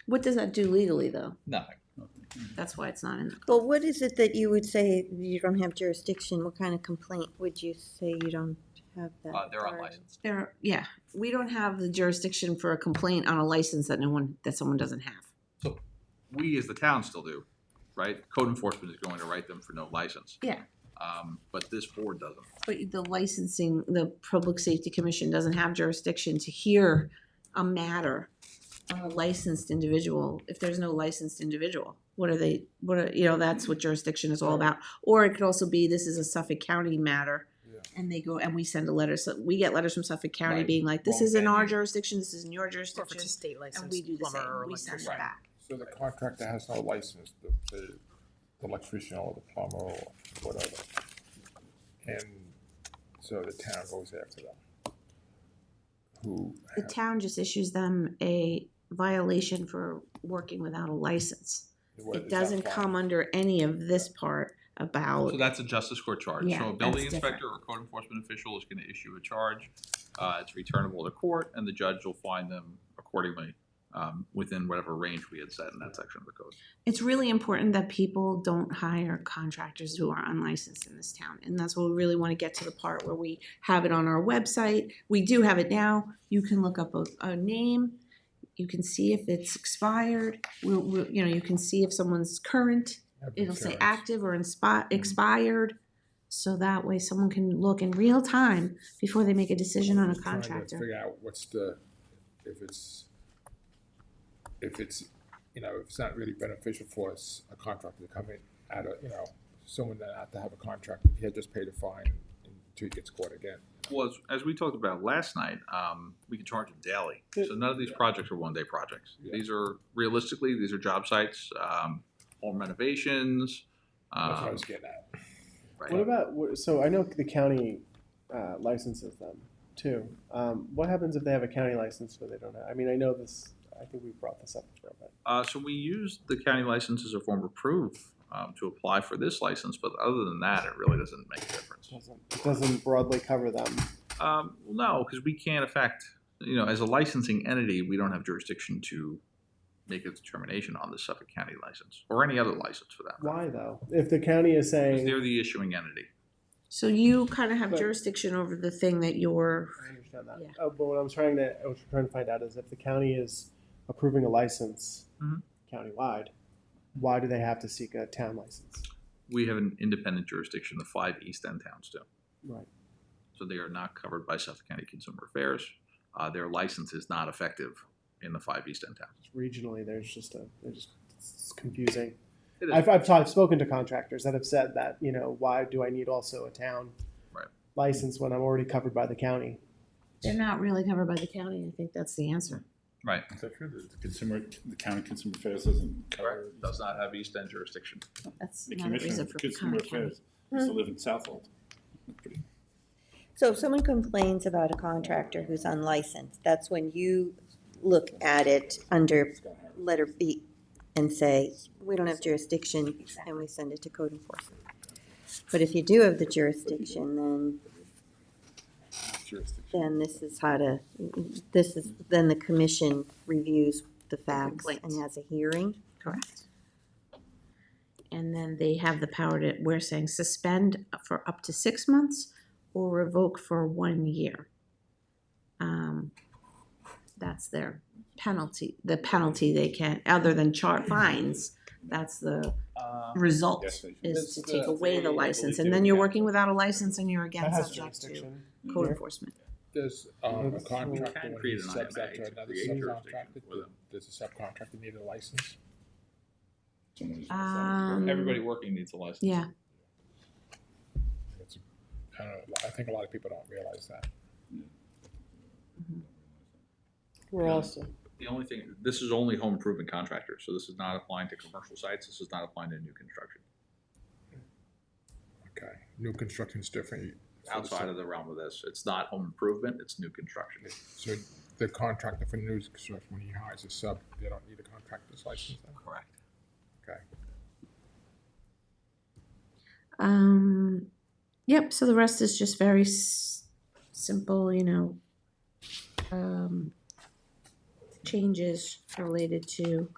What does that do legally, though? Nothing. That's why it's not in the code. Well, what is it that you would say you don't have jurisdiction? What kind of complaint would you say you don't have that? They're unlicensed. We don't have the jurisdiction for a complaint on a license that someone doesn't have. So we as the town still do, right? Code enforcement is going to write them for no license. Yeah. But this board doesn't. But the Public Safety Commission doesn't have jurisdiction to hear a matter on a licensed individual if there's no licensed individual. That's what jurisdiction is all about. Or it could also be, this is a Suffolk County matter, and they go, and we send a letter. So we get letters from Suffolk County being like, this is in our jurisdiction, this is in your jurisdiction. Or if it's a state license, and we do the plumber same. or We send it electrician. back. So the contractor has no license, the electrician or the plumber or whatever. And So the town goes after them. Who? The town just issues them a violation for working without a license. It doesn't come under any of this part about. So that's a justice court charge. Yeah, So a building that's inspector or code enforcement official is gonna issue a charge. It's returnable to court, and the judge will fine them accordingly, within whatever range we had set in that section of the code. It's really important that people don't hire contractors who are unlicensed in this town. And that's what we really want to get to the part where we have it on our website. We do have it now. You can look up a name. You can see if it's expired. You can see if someone's current. It'll say active or expired. So that way someone can look in real time before they make a decision on a Trying to contractor. figure out what's the, if it's, if it's not really beneficial for us, a contractor to come in at a, someone that have to have a contract, he'll just pay the fine until he gets caught again. Well, as we talked about last night, we can charge them daily. So none of these projects are one-day projects. Yeah. These are, realistically, these are job sites, home renovations. That's what I was getting at. Right. What about, so I know the county licenses them too. What happens if they have a county license but they don't have, I mean, I know this, I think we brought this up before, but. So we use the county license as a form of proof to apply for this license, but other than that, it really doesn't make a difference. It doesn't broadly cover them. Well, no, because we can't affect, as a licensing entity, we don't have jurisdiction to make a determination on the Suffolk County license or any other license for that matter. Why though? If the county is Because saying. they're the issuing entity. So you kind of have But- jurisdiction over the thing that you're. I understand that. Yeah. Oh, but what I was trying to find out is if the county is approving a license Mhm. countywide, why do they have to seek a town license? We have an independent jurisdiction, the 5 East End towns do. Right. So they are not covered by Suffolk County Consumer Affairs. Their license is not effective in the 5 East End towns. Regionally, it's confusing. It is. I've spoken to contractors that have said that, why do I need also a town Right. license when I'm already covered by the county? They're not really covered by the county. I think that's the answer. Right. Is that true? The county consumer affairs doesn't cover. Correct. Does not have East End jurisdiction. That's The not a commissioner reason of for consumer Connor County. affairs used to live in Southampton. Pretty- So if someone complains about a contractor who's unlicensed, that's when you look at it under letter B and say, we don't have jurisdiction, and we send it to code enforcement. But if you do have the jurisdiction, then this is how to, then the commission reviews the facts and Complaints. has a hearing. Correct. And then they have the power to, we're saying suspend for up to 6 months or revoke for 1 year. That's their penalty. The penalty they can, other than fines, that's the result, Yes, they should. is to take away the license. And then you're working without a license and you're again That has subject to jurisdiction. code enforcement. Does a Mhm. contractor, can when create he an subs IMA out to to another create jurisdiction subcontractor, for them. does the subcontractor need a license? Everybody working needs a license. Yeah, It's- I don't know, I think a lot of people don't realize that. We're also. The only thing, this is only home improvement contractors, so this is not applying to commercial sites. This is not applying to new construction. Okay, new construction's different. Outside of the realm of this, it's not home improvement, it's new construction. So the contractor for new construction, when he hires a sub, they don't need a contractor's license then? Correct. Okay. Yep, so the rest is just very simple, changes related to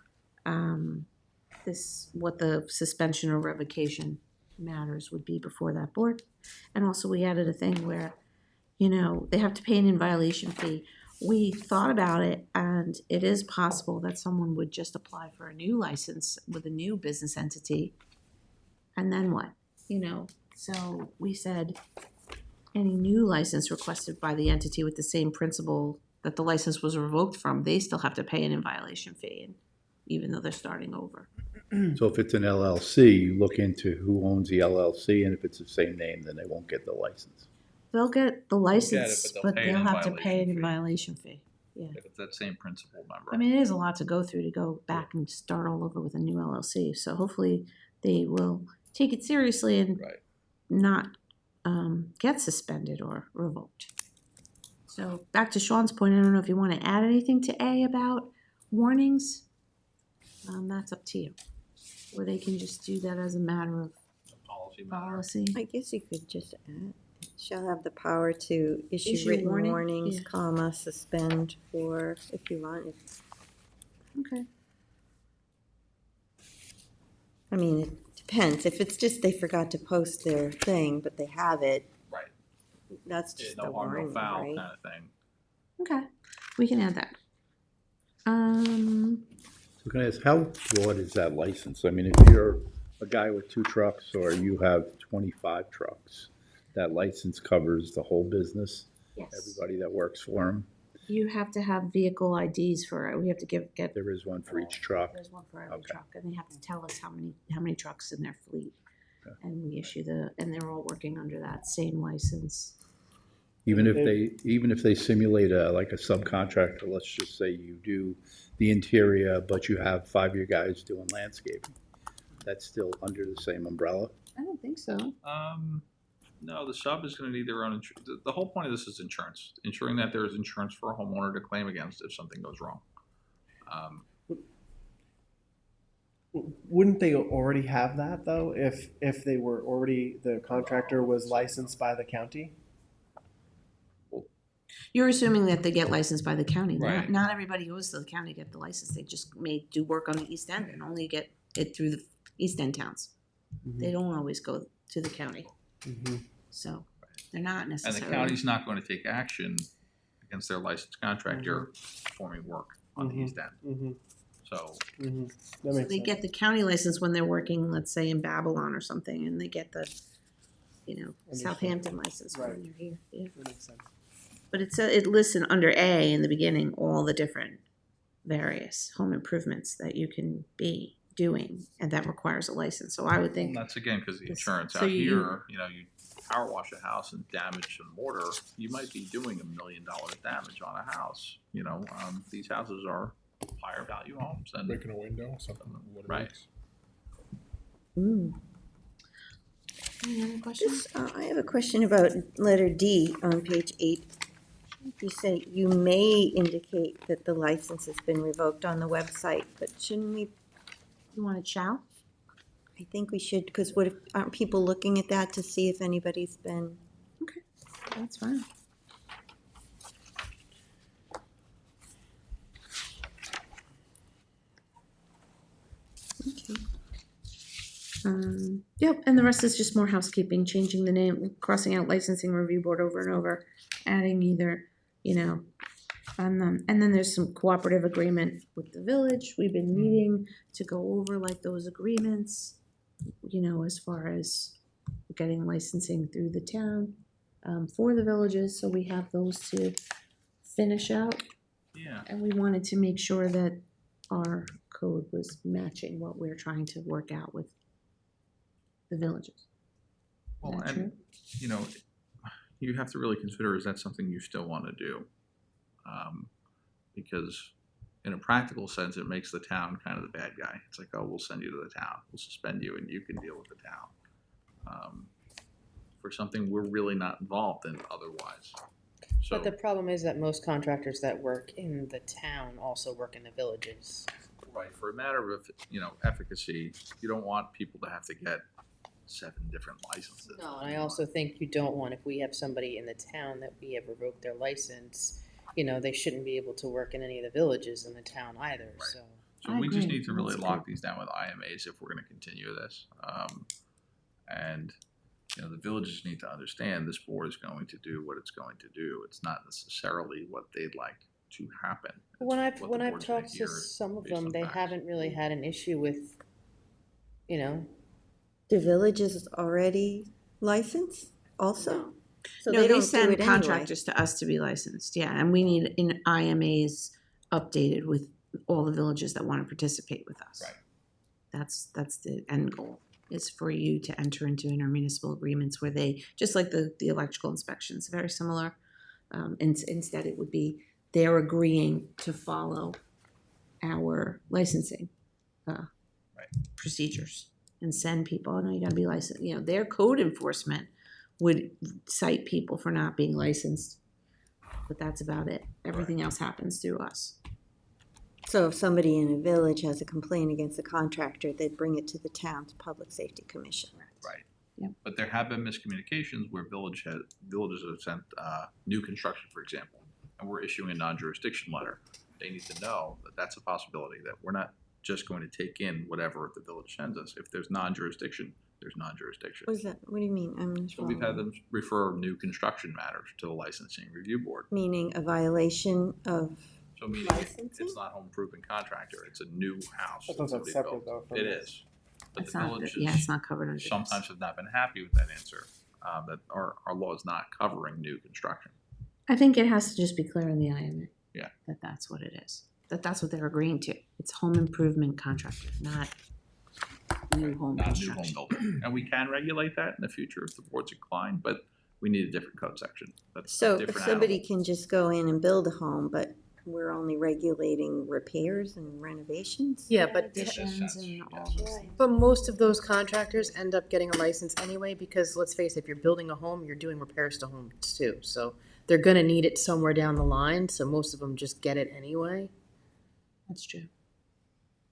this, what the suspension or revocation matters would be before that board. And also we added a thing where, they have to pay an in violation fee. We thought about it, and it is possible that someone would just apply for a new license with a new business entity. And then what? So we said any new license requested by the entity with the same principal that the license was revoked from, they still have to pay an in violation fee, even though they're starting over. So if it's an LLC, you look into who owns the LLC, and if it's the same name, then they won't get the license. They'll get the license, but but they'll pay they'll an have to pay an in in violation fee. If it's that same principal member. I mean, it is a lot to go through to go back and start all over with a new LLC. So hopefully they will take it seriously and Right. not get suspended or revoked. So back to Sean's point, I don't know if you want to add anything to A about warnings. That's up to you. Or they can just do that as a matter of Policy matter. policy. I guess you could just add, shall have the power to issue Issue written warning, warnings, yeah. comma, suspend, or if you want. Okay. I mean, it depends. If it's just they forgot to post their thing, but they have it, Right. that's Yeah, just no a harm, no warning, foul right? kind of thing. Okay. We can add that. So can I ask, how broad is that license? I mean, if you're a guy with 2 trucks or you have 25 trucks, that license covers the whole business, Yes. everybody that works for them? You have to have vehicle IDs for it. We have to get. There is one for each truck? There's one for every Okay. truck, and they have to tell us how many trucks in their fleet. Okay. And we issue and they're all working under that same license. Even if they simulate like a subcontractor, let's just say you do the interior, but you have 5 of your guys doing landscaping, that's still under the same umbrella? I don't think so. No, the sub is going to need their own insurance. The whole point of this is insurance, ensuring that there is insurance for a homeowner to claim against if something goes wrong. Wouldn't they already have that though, if they were already, the contractor was licensed by the county? You're assuming that they get licensed by the county. Right. Not everybody goes to the county to get the license. They just may do work on the East End and only get it through the East End towns. They don't always go to the county. Mm-hmm. So they're not And necessarily. the county's not going to take action against their licensed contractor performing work on the East End. Mm-hmm. So, Mm-hmm. That So makes they sense. get the county license when they're working, let's say in Babylon or something, and they get the, Understood. Southampton license when Right. they're here. Yeah. That makes sense. But it lists under A in the beginning all the different various home improvements that you can be doing, and that requires a license. So I would and think, that's again because the Yes. insurance So out you- here, you power wash a house and damage some mortar, you might be doing $1 million damage on a house. These houses are higher value homes and Breaking a window, something, what it Right. makes. any other questions? I have a question about letter D on page 8. You say you may indicate that the license has been revoked on the website, but shouldn't we, You want it shall? I think we should, because what if, aren't people looking at that to see if anybody's been, That's fine. okay. Yep, and the rest is just more housekeeping, changing the name, crossing out licensing review board over and over, adding either, and then there's some cooperative agreement with the village. We've been meeting to go over like those agreements, as far as getting licensing through the town, for the villages, so we have those to finish out. yeah. And we wanted to make sure that our code was matching what we're trying to work out with the villages. Well, that and you have to really consider, is that something you still want to do? Because in a practical sense, it makes the town kind of the bad guy. It's like, oh, we'll send you to the town, we'll suspend you, and you can deal with the town. For something we're really not involved in otherwise. So, But the problem is that most contractors that work in the town also work in the villages. right, for a matter of, efficacy, you don't want people to have to get 7 different licenses. No, and I also think you don't want, if we have somebody in the town that we have revoked their license, they shouldn't be able to work in any of the villages in the town either, so. So I we just agree. need to really That's lock these down with IMAs if we're gonna continue this. And, the villages need to understand this board is going to do what it's going to do. It's not necessarily what they'd like to happen. It's When what the I've board's gonna talked to hear some of based them, on they facts. haven't really had an issue with, The village is already licensed also? So No, they they don't do send it anyway. contractors to us to be licensed, yeah, and we need in IMAs updated with all the villages that wanna participate with us. Right. That's the end goal, is for you to enter into intermunicipal agreements where they, just like the electrical inspections, very similar. Instead, it would be they're agreeing to follow our licensing procedures and send people, oh no, you gotta be licensed, their code enforcement would cite people for not being licensed. But that's about it. Everything else happens through us. So if somebody in a village has a complaint against a contractor, they'd bring it to the town's public safety commission. Right. Yep. But there have been miscommunications where villages have sent new construction, for example, and we're issuing a non-jurisdiction letter. They need to know that that's a possibility, that we're not just going to take in whatever the village sends us. If there's non-jurisdiction, there's non-jurisdiction. What is that? What do you mean? I'm not So we've had following. them refer new construction matters to the licensing review board. Meaning a violation of, So meaning Licensing? it's not home improvement contractor, it's a new house. I thought that's somebody separate built. though from It this. is. But It's the not, villages yeah, it's not covered under this. sometimes have not been happy with that answer, that our law is not covering new construction. I think it has to just be clear in the IMA. Yeah. That that's what it is. That's what they're agreeing to. It's home improvement contractor, not new home Not new home construction. building. And we can regulate that in the future if the board's inclined, but we need a different code section. That's a so if different somebody animal. can just go in and build a home, but we're only regulating repairs and renovations? Yeah, but Additions sense, and yes. all those things. But most of those contractors end up getting a license anyway, because let's face it, if you're building a home, you're doing repairs to homes too. So they're gonna need it somewhere down the line, so most of them just get it anyway. That's true.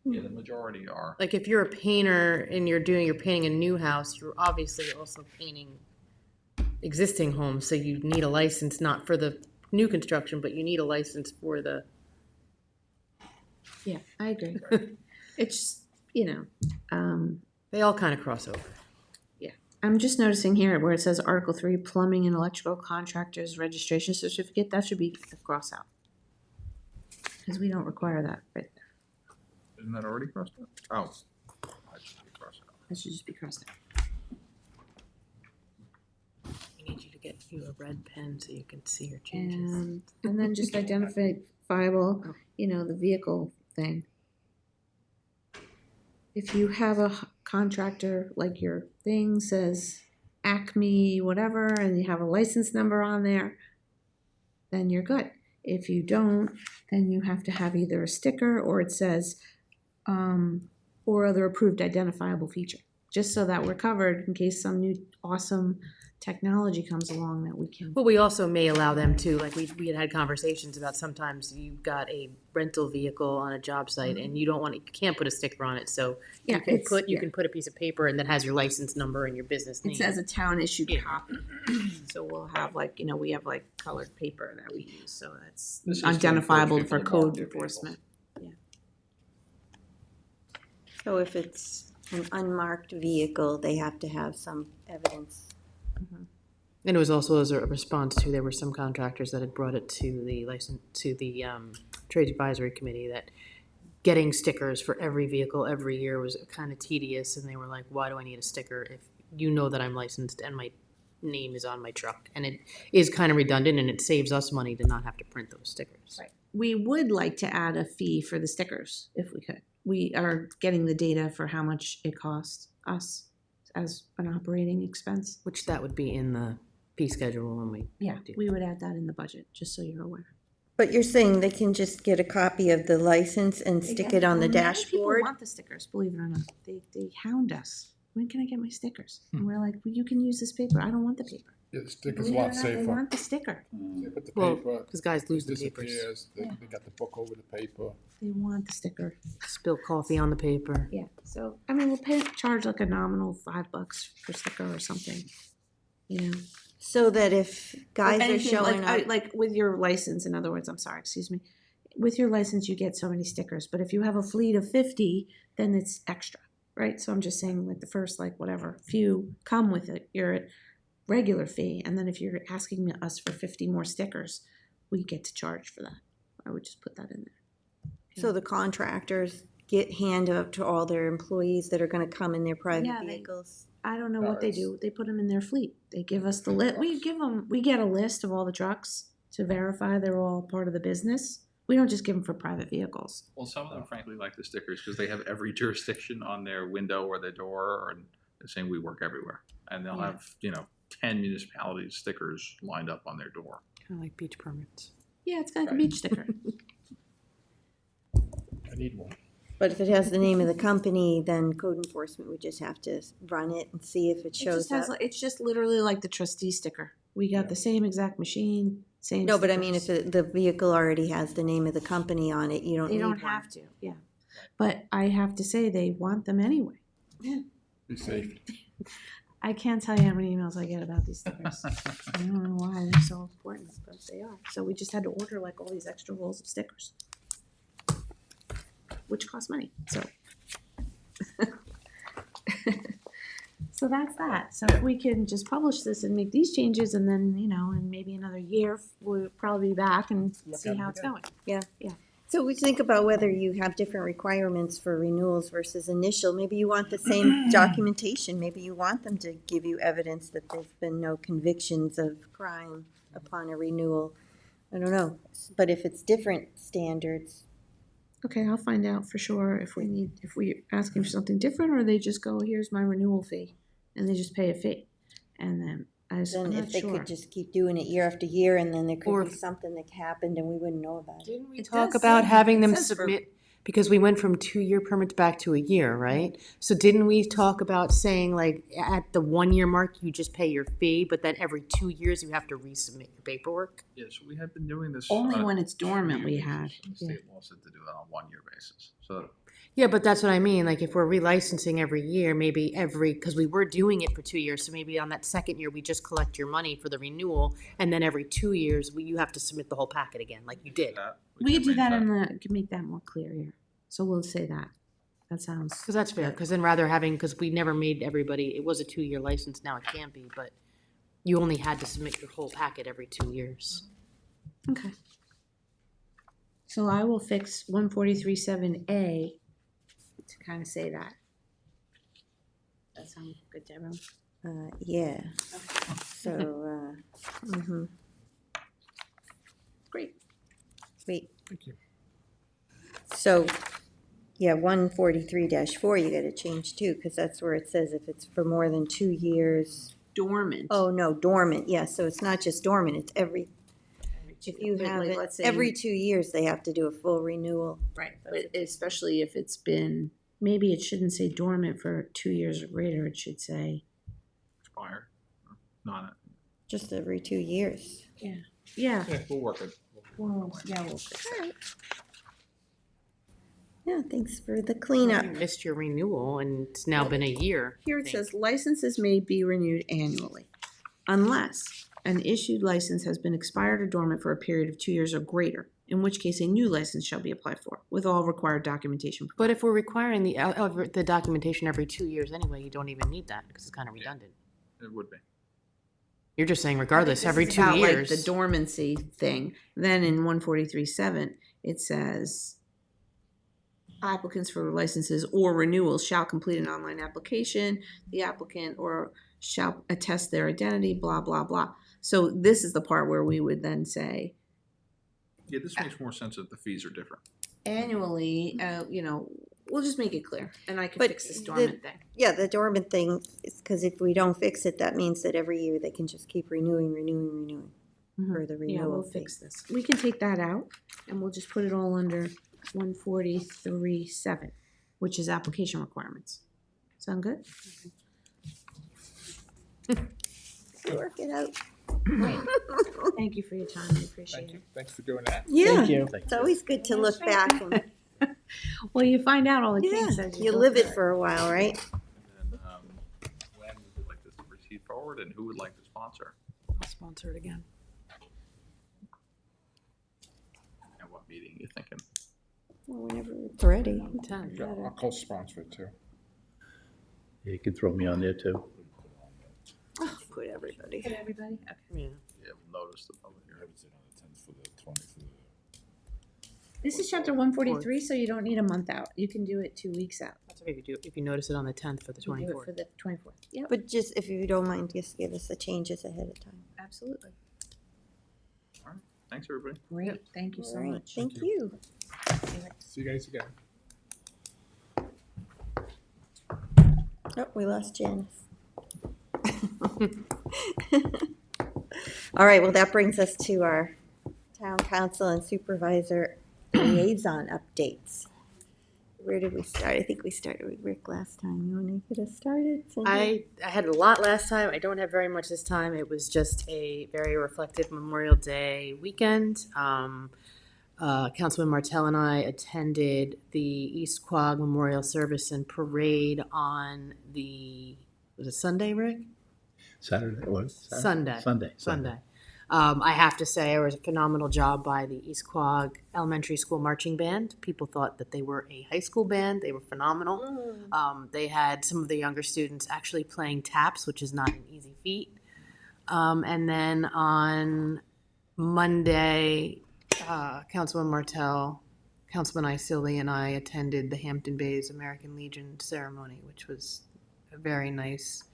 Yeah, the majority are. Like if you're a painter and you're painting a new house, you're obviously also painting existing homes, so you need a license, not for the new construction, but you need a license for the. Yeah, I agree. It's just, They all kind of cross over. I'm just noticing here where it says Article 3, plumbing and electrical contractors registration certificate, that should be crossed out. Because we don't require that right there. Isn't that already crossed out? Oh. I should be crossed out. That should just be crossed out. I need you to get you a red pen so you can see your changes. And then just identifiable, the vehicle thing. If you have a contractor, like your thing says Acme, whatever, and you have a license number on there, then you're good. If you don't, then you have to have either a sticker or it says, or other approved identifiable feature, just so that we're covered in case some new awesome technology comes along that we can. But we also may allow them to, like, we had conversations about sometimes you've got a rental vehicle on a job site and you don't want, you can't put a sticker on it, so Yeah, you can put a piece of paper and that has your license number and your business name. It says a town issued Yeah. copy. So we'll have we have colored paper that we use, so that's This is to encourage identifiable people for to mark code their vehicles. enforcement. So if it's an unmarked vehicle, they have to have some evidence. And it was also as a response to, there were some contractors that had brought it to the Trade Advisory Committee that getting stickers for every vehicle every year was kind of tedious, and they were like, why do I need a sticker if you know that I'm licensed and my name is on my truck? And it is kind of redundant, and it saves us money to not have to print those stickers. Right. We would like to add a fee for the stickers if we could. We are getting the data for how much it costs us as an operating expense. Which that would be in the fee schedule when we. Yeah, we would add that in the budget, just so you're aware. But you're saying they can just get a copy of the license and stick it on the Many people dashboard? want the stickers, believe it or not. They hound us. When can I get my stickers? And we're like, well, you can use this paper. I don't want the paper. Yeah, the sticker's Believe a it or lot not, They safer. want the sticker. They put the Well, paper, because guys lose it the papers. disappears, they, Yeah. they got the book over the paper. They want the sticker. Spill coffee on the paper. Yeah, so, we'll charge like a nominal $5 per sticker or something, So that if guys If are anything, showing up, like with your license, in other words, with your license, you get so many stickers, but if you have a fleet of 50, then it's extra, right? So I'm just saying, like, the first, few come with it, you're at regular fee, and then if you're asking us for 50 more stickers, we get to charge for that. I would just put that in there. so the contractors hand up to all their employees that are gonna come in their private Yeah, vehicles? I don't know what they do. They put them in their fleet. They give us the list. We get a list of all the trucks to verify they're all part of the business. We don't just give them for private vehicles. Well, some of them frankly like the stickers because they have every jurisdiction on their window or their door, and they're saying we work everywhere. And they'll Yeah. have, 10 municipalities stickers lined up on their door. Kind of like beach permits. Yeah, it's got like a Right. beach sticker. I need one. But if it has the name of the company, then code enforcement would just have to run it and see if it It just shows has, up. it's just literally like the trustee sticker. We got the same exact machine, same. No, but I mean, if stickers. the vehicle already has the name of the company on it, you don't They need don't one. have to, yeah. But I have to say, they want them anyway. Be safe. I can't tell you how many emails I get about these stickers. I don't know why they're so important, but they are. So we just had to order like all these extra rolls of stickers, which cost money, so. So that's that. So if we can just publish this and make these changes, and then, you know, in maybe another year, we'll probably be back and see how it's going. So we think about whether you have different requirements for renewals versus initial. Maybe you want the same documentation. Maybe you want them to give you evidence that there's been no convictions of crime upon a renewal. I don't know. But if it's different standards, Okay, I'll find out for sure if we're asking for something different, or they just go, here's my renewal fee, and they just pay a fee. And then I'm then not if they sure. could just keep doing it year after year, and then there Or could be if- something that happened and we wouldn't know about it. Didn't we It talk does about say- having it them says for- submit, because we went from 2-year permits back to a year, right? So didn't we talk about saying like at the 1-year mark, you just pay your fee, but then every 2 years you have to resubmit your paperwork? Yeah, so we have been doing this. Only on a when it's dormant we 2-year had. basis, and the state law said to do that on a 1-year basis. So Yeah, but that's what I mean, like if we're relicensing every year, maybe because we were doing it for 2 years, so maybe on that second year, we just collect your money for the renewal, and then every 2 years, you have to submit the whole packet again, like you did. We could do arrange that in the, can make that more clear here. So we'll say that. That sounds. Because that's fair, because then rather because we never made everybody, it was a 2-year license, now it can't be, but you only had to submit your whole packet every 2 years. Okay. So I will fix 143.7A to kind of say that. That sounds good to everyone? Yeah. So, mhm. Great. Wait. Thank you. So, yeah, 143-4, you gotta change too, because that's where it says if it's for more than 2 years. Dormant. Oh, no, dormant, yeah, so it's not just dormant, it's if you But, have like, it, let's say- every 2 years, they have to do a full renewal. Right, but especially if it's been, maybe it shouldn't say dormant for 2 years or greater, it should say, expired, or not. Just every 2 years. yeah, Yeah, we'll work it. well, yeah, we'll fix that. Yeah, thanks for the You cleanup. missed your renewal, and it's now been a year. Here it says licenses may be renewed annually unless an issued license has been expired or dormant for a period of 2 years or greater, in which case a new license shall be applied for with all required documentation. But if we're requiring the documentation every 2 years anyway, you don't even need that, because it's kind of redundant. It would be. You're just saying regardless, every This is 2 about, years. like the dormancy thing. Then in 143.7, it says applicants for licenses or renewals shall complete an online application. The applicant or shall attest their identity, blah, blah, blah. So this is the part where we would then say Yeah, this makes more sense if the fees are different. annually, you know, we'll just make it clear. And I can But fix this the- dormant thing. Yeah, the dormant thing is because if we don't fix it, that means that every year they can just keep renewing for the Yeah, renewal we'll fee. fix this. We can take that out and we'll just put it all under 143.7, which is application requirements. Sound good? Work it out. Thank you for your time. I appreciate Thank you. it. Thanks for doing that. Yeah, Thank you. it's always good to look back and, Well, you find out all the yeah, kinks as you go live it through for a while, right? And then, when would you like this to proceed forward, and who would like to sponsor? I'll sponsor it again. And what meeting you thinking? Well, whenever it's ready. 10. Yeah, I'll co-sponsor it too. You can throw me on there too. Put everybody. For everybody? Okay. Yeah. Yeah, we'll notice the public hearing. This is chapter 143, so you don't need a month out. You can do it 2 weeks out. That's okay if you notice it on the 10th for the You can do it 24th. for the 24th. Yep, But just, if you don't mind, just give us the changes ahead of time. absolutely. Thanks, everybody. Great, thank you so All right, much. thank you. See you guys again. Oh, we lost Janice. All right, well, that brings us to our town council and supervisor liaison updates. where did we start? I think we started with Rick last time. You want to get us started? Cindy? I had a lot last time. I don't have very much this time. It was just a very reflective Memorial Day weekend. Councilman Martell and I attended the East Quogue Memorial Service and Parade on was it Sunday, Rick? Saturday, what? Sunday. Sunday. I have to say, it was a phenomenal job by the East Quogue Elementary School Marching Band. People thought that they were a high school band. They were phenomenal. They had some of the younger students actually playing taps, which is not an easy feat. And then on Monday, Councilman Martell, Councilman Isilli, and I attended the Hampton Bays American Legion ceremony, which was a very nice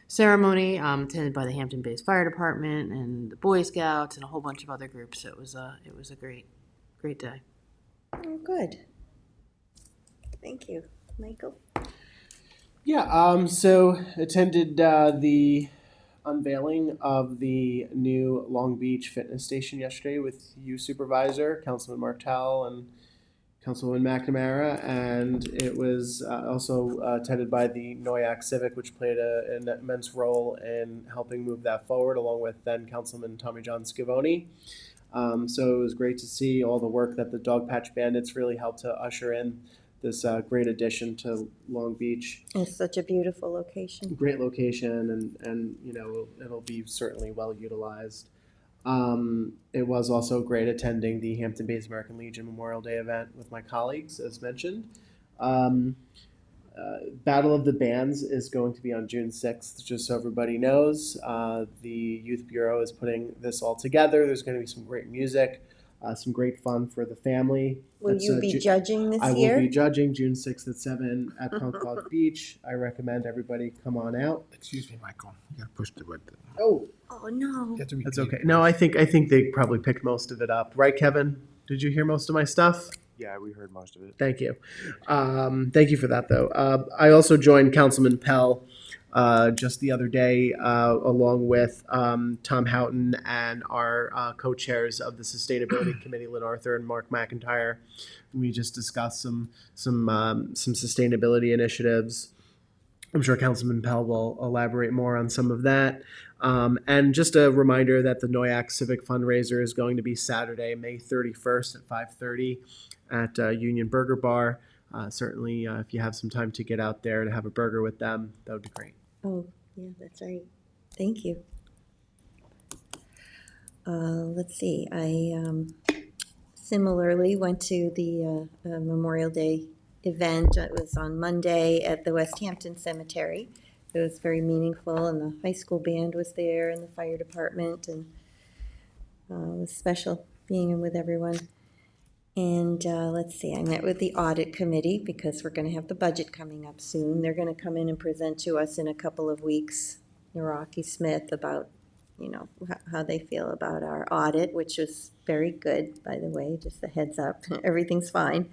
ceremony, attended by the Hampton Bays Fire Department and the Boy Scouts and a whole bunch of other groups. So it was a great day. Oh, good. Thank you. Michael? Yeah, so attended the unveiling of the new Long Beach fitness station yesterday with you supervisor, Councilman Martell and Councilwoman McNamara, and it was also attended by the Noyak Civic, which played an immense role in helping move that forward, along with then Councilman Tommy John Scavone. So it was great to see all the work that the Dog Patch Bandits really helped to usher in this great addition to Long Beach. It's such a beautiful location. Great location, and you know, it'll be certainly well utilized. It was also great attending the Hampton Bays American Legion Memorial Day event with my colleagues, as mentioned. Battle of the Bands is going to be on June 6th, just so everybody knows. The Youth Bureau is putting this all together. There's going to be some great music, some great fun for the family. Will you be judging this I year? will be judging June 6th at 7 at Concord Beach. I recommend everybody come on out. Excuse me, Michael. You gotta push the button. Oh, Oh, no. that's okay. No, I think they probably picked most of it up, right, Kevin? Did you hear most of my stuff? Yeah, we heard most of it. Thank you. Thank you for that, though. I also joined Councilman Pell just the other day, along with Tom Houghton and our co-chairs of the Sustainability Committee, Lynn Arthur and Mark McIntyre. We just discussed some sustainability initiatives. I'm sure Councilman Pell will elaborate more on some of that. And just a reminder that the Noyak Civic Fundraiser is going to be Saturday, May 31st at 5:30 at Union Burger Bar. Certainly, if you have some time to get out there to have a burger with them, that would be great. Oh, yeah, that's right. Thank you. Let's see. I similarly went to the Memorial Day event. It was on Monday at the West Hampton Cemetery. It was very meaningful, and the high school band was there, and the fire department, and it was special being with everyone. And let's see, I met with the audit committee because we're going to have the budget coming up soon. They're going to come in and present to us in a couple of weeks, Naraki Smith, about, you know, how they feel about our audit, which was very good, by the way, just a heads up. Everything's fine.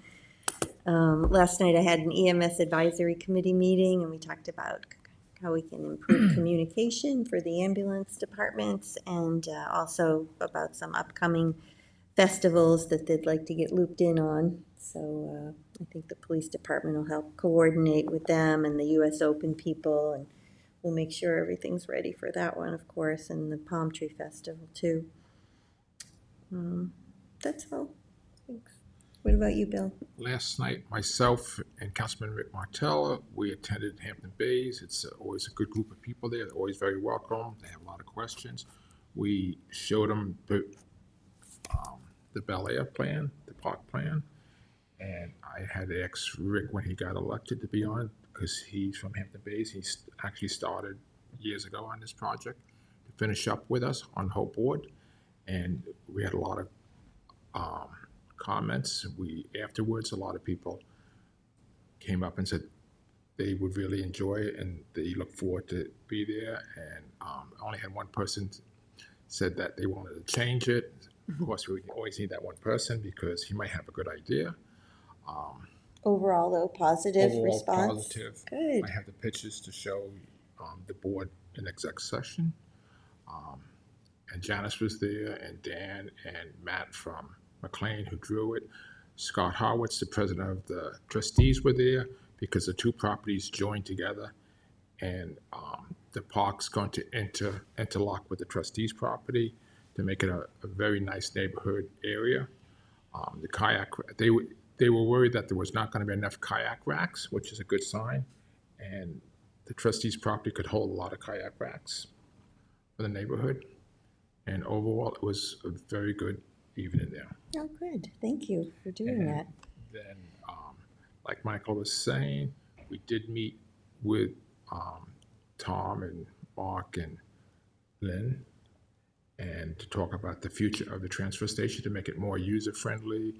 Last night I had an EMS advisory committee meeting, and we talked about how we can improve communication for the ambulance departments, and also about some upcoming festivals that they'd like to get looped in on. So I think the police department will help coordinate with them and the US Open people, and we'll make sure everything's ready for that one, of course, and the Palm Tree Festival too. That's all. Thanks. What about you, Bill? Last night, myself and Councilman Rick Martell, we attended Hampton Bays. It's always a good group of people there. They're always very welcome. They have a lot of questions. We showed them the Bel Air plan, the park plan, and I had to ask Rick when he got elected to be on, because he's from Hampton Bays. He actually started years ago on this project to finish up with us on the whole board, and we had a lot of comments. Afterwards, a lot of people came up and said they would really enjoy it and they look forward to be there. And I only had one person said that they wanted to change it. Of course, we always need that one person because he might have a good idea. Overall, though, positive Overall response? Positive. Good. I have the pictures to show the board in exec session. And Janice was there, and Dan and Matt from McLean, who drew it. Scott Howitz, the president of the trustees, were there because the two properties joined together, and the park's going to interlock with the trustees' property to make it a very nice neighborhood area. The kayak, they were worried that there was not going to be enough kayak racks, which is a good sign, and the trustees' property could hold a lot of kayak racks for the neighborhood. And overall, it was a very good evening there. Oh, good. Thank you for doing And that. then, like Michael was saying, we did meet with Tom and Mark and Lynn, and to talk about the future of the transfer station to make it more user-friendly.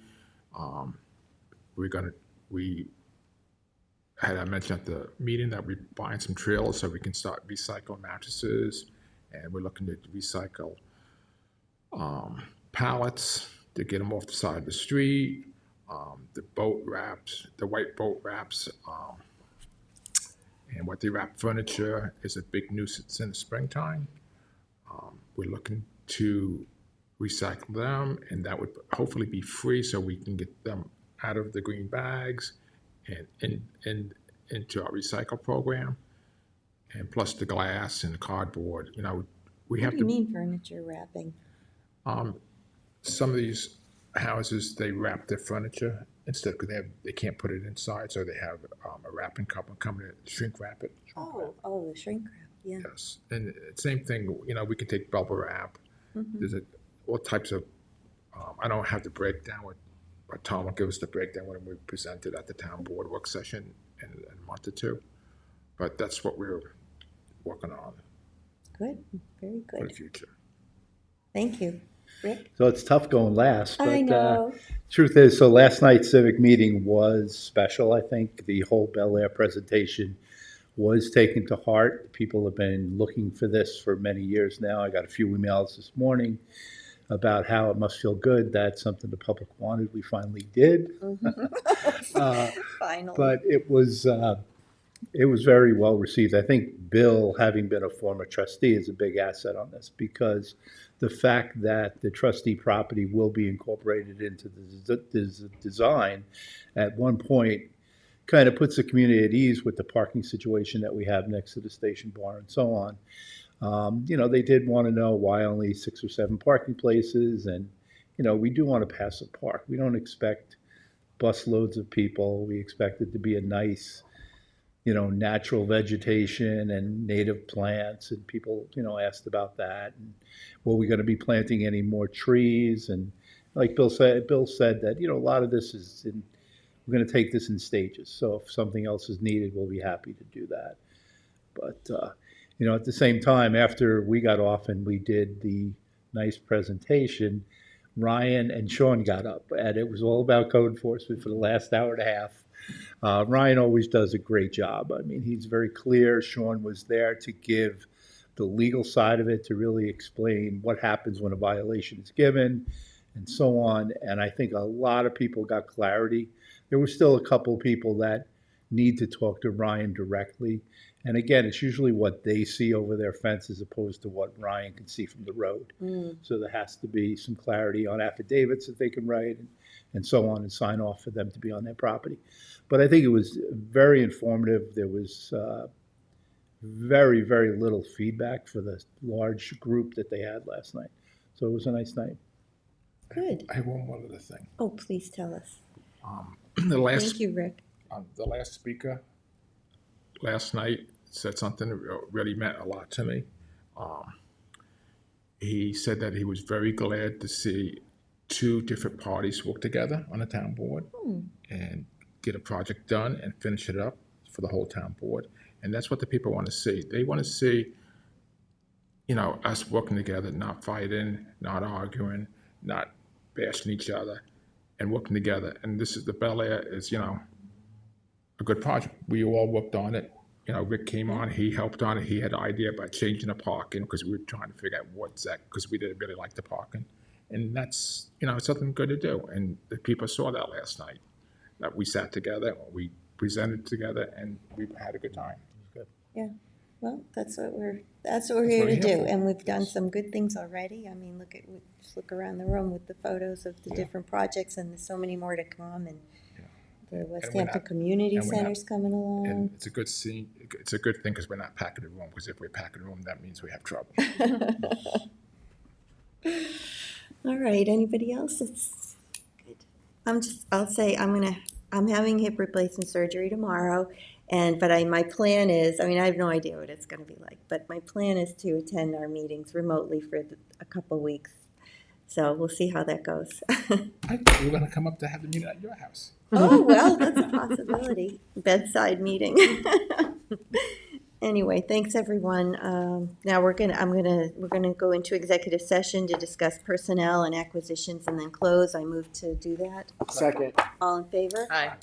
We had I mentioned at the meeting that we're buying some trailers so we can start recycling mattresses, and we're looking to recycle pallets to get them off the side of the street, the boat wraps, the white boat wraps, and what they wrap furniture is a big nuisance in the springtime. We're looking to recycle them, and that would hopefully be free so we can get them out of the green bags and into our recycle program. And plus the glass and the cardboard, we What have do you mean furniture wrapping? some of these houses, they wrap their furniture instead because they can't put it inside, so they have a wrapping company coming to shrink wrap it. Oh, the shrink wrap, yeah. Yes, and same thing, we can take bubble wrap. Mhm. There's all types of, I don't have the breakdown, but Tom will give us the breakdown when we present it at the town board work session in a month or two. But that's what we're working on Good, very for the good. future. Thank you. Rick? So it's tough going last, but I know. truth is, so last night's civic meeting was special, I think. The whole Bel Air presentation was taken to heart. People have been looking for this for many years now. I got a few emails this morning about how it must feel good. That's something the public wanted. We finally did. Finally. But it was very well received. I think Bill, having been a former trustee, is a big asset on this because the fact that the trustee property will be incorporated into the design at one point kind of puts the community at ease with the parking situation that we have next to the station bar and so on. They did want to know why only 6 or 7 parking places, and we do want to pass a park. We don't expect bus loads of people. We expect it to be a nice, natural vegetation and native plants, and people, asked about that. And were we going to be planting any more trees? And like Bill said that, a lot of this we're going to take this in stages. So if something else is needed, we'll be happy to do that. But, at the same time, after we got off and we did the nice presentation, Ryan and Sean got up, and it was all about code enforcement for the last hour and a half. Ryan always does a great job. I mean, he's very clear. Sean was there to give the legal side of it, to really explain what happens when a violation is given and so on. And I think a lot of people got clarity. There were still a couple of people that need to talk to Ryan directly. And again, it's usually what they see over their fence as opposed to what Ryan can see from the road. So there has to be some clarity on affidavits that they can write and so on, and sign off for them to be on their property. But I think it was very informative. There was very, very little feedback for the large group that they had last night. So it was a nice night. Good. I have one more other thing. Oh, please tell us. Thank you, Rick. The last speaker last night said something that really meant a lot to me. He said that he was very glad to see 2 different parties work together on the town board and get a project done and finish it up for the whole town board. And that's what the people want to see. They want to see, us working together, not fighting, not arguing, not bashing each other, and working together. And this is the Bel Air is, a good project. We all worked on it. Rick came on, he helped on it. He had an idea about changing the parking because we were trying to figure out what's that, because we didn't really like the parking. And that's, something good to do. And the people saw that last night, that we sat together, we presented together, and we had a good time. It was good. Yeah. Well, that's what we're what here to we're here do, for. and we've done Yes. some good things already. I mean, just look around the room with the photos of the Yeah. different projects, and there's so many more to come, and Yeah. the West And we're Hampton not- Community and we're not- Center's coming along. And it's a good scene, it's a good thing because we're not packing the room, because if we're packing the room, that means we have trouble. All right, anybody else? It's good. I'll say, I'm having hip replacement surgery tomorrow, but my plan is, I mean, I have no idea what it's gonna be like, but my plan is to attend our meetings remotely for a couple weeks. So we'll see how that goes. I thought we were gonna come up to have the meeting at your house. Oh, well, that's a possibility. Bedside meeting. Anyway, thanks, everyone. Now we're gonna go into executive session to discuss personnel and acquisitions and then close. I move to do that. Second. All in favor? Hi.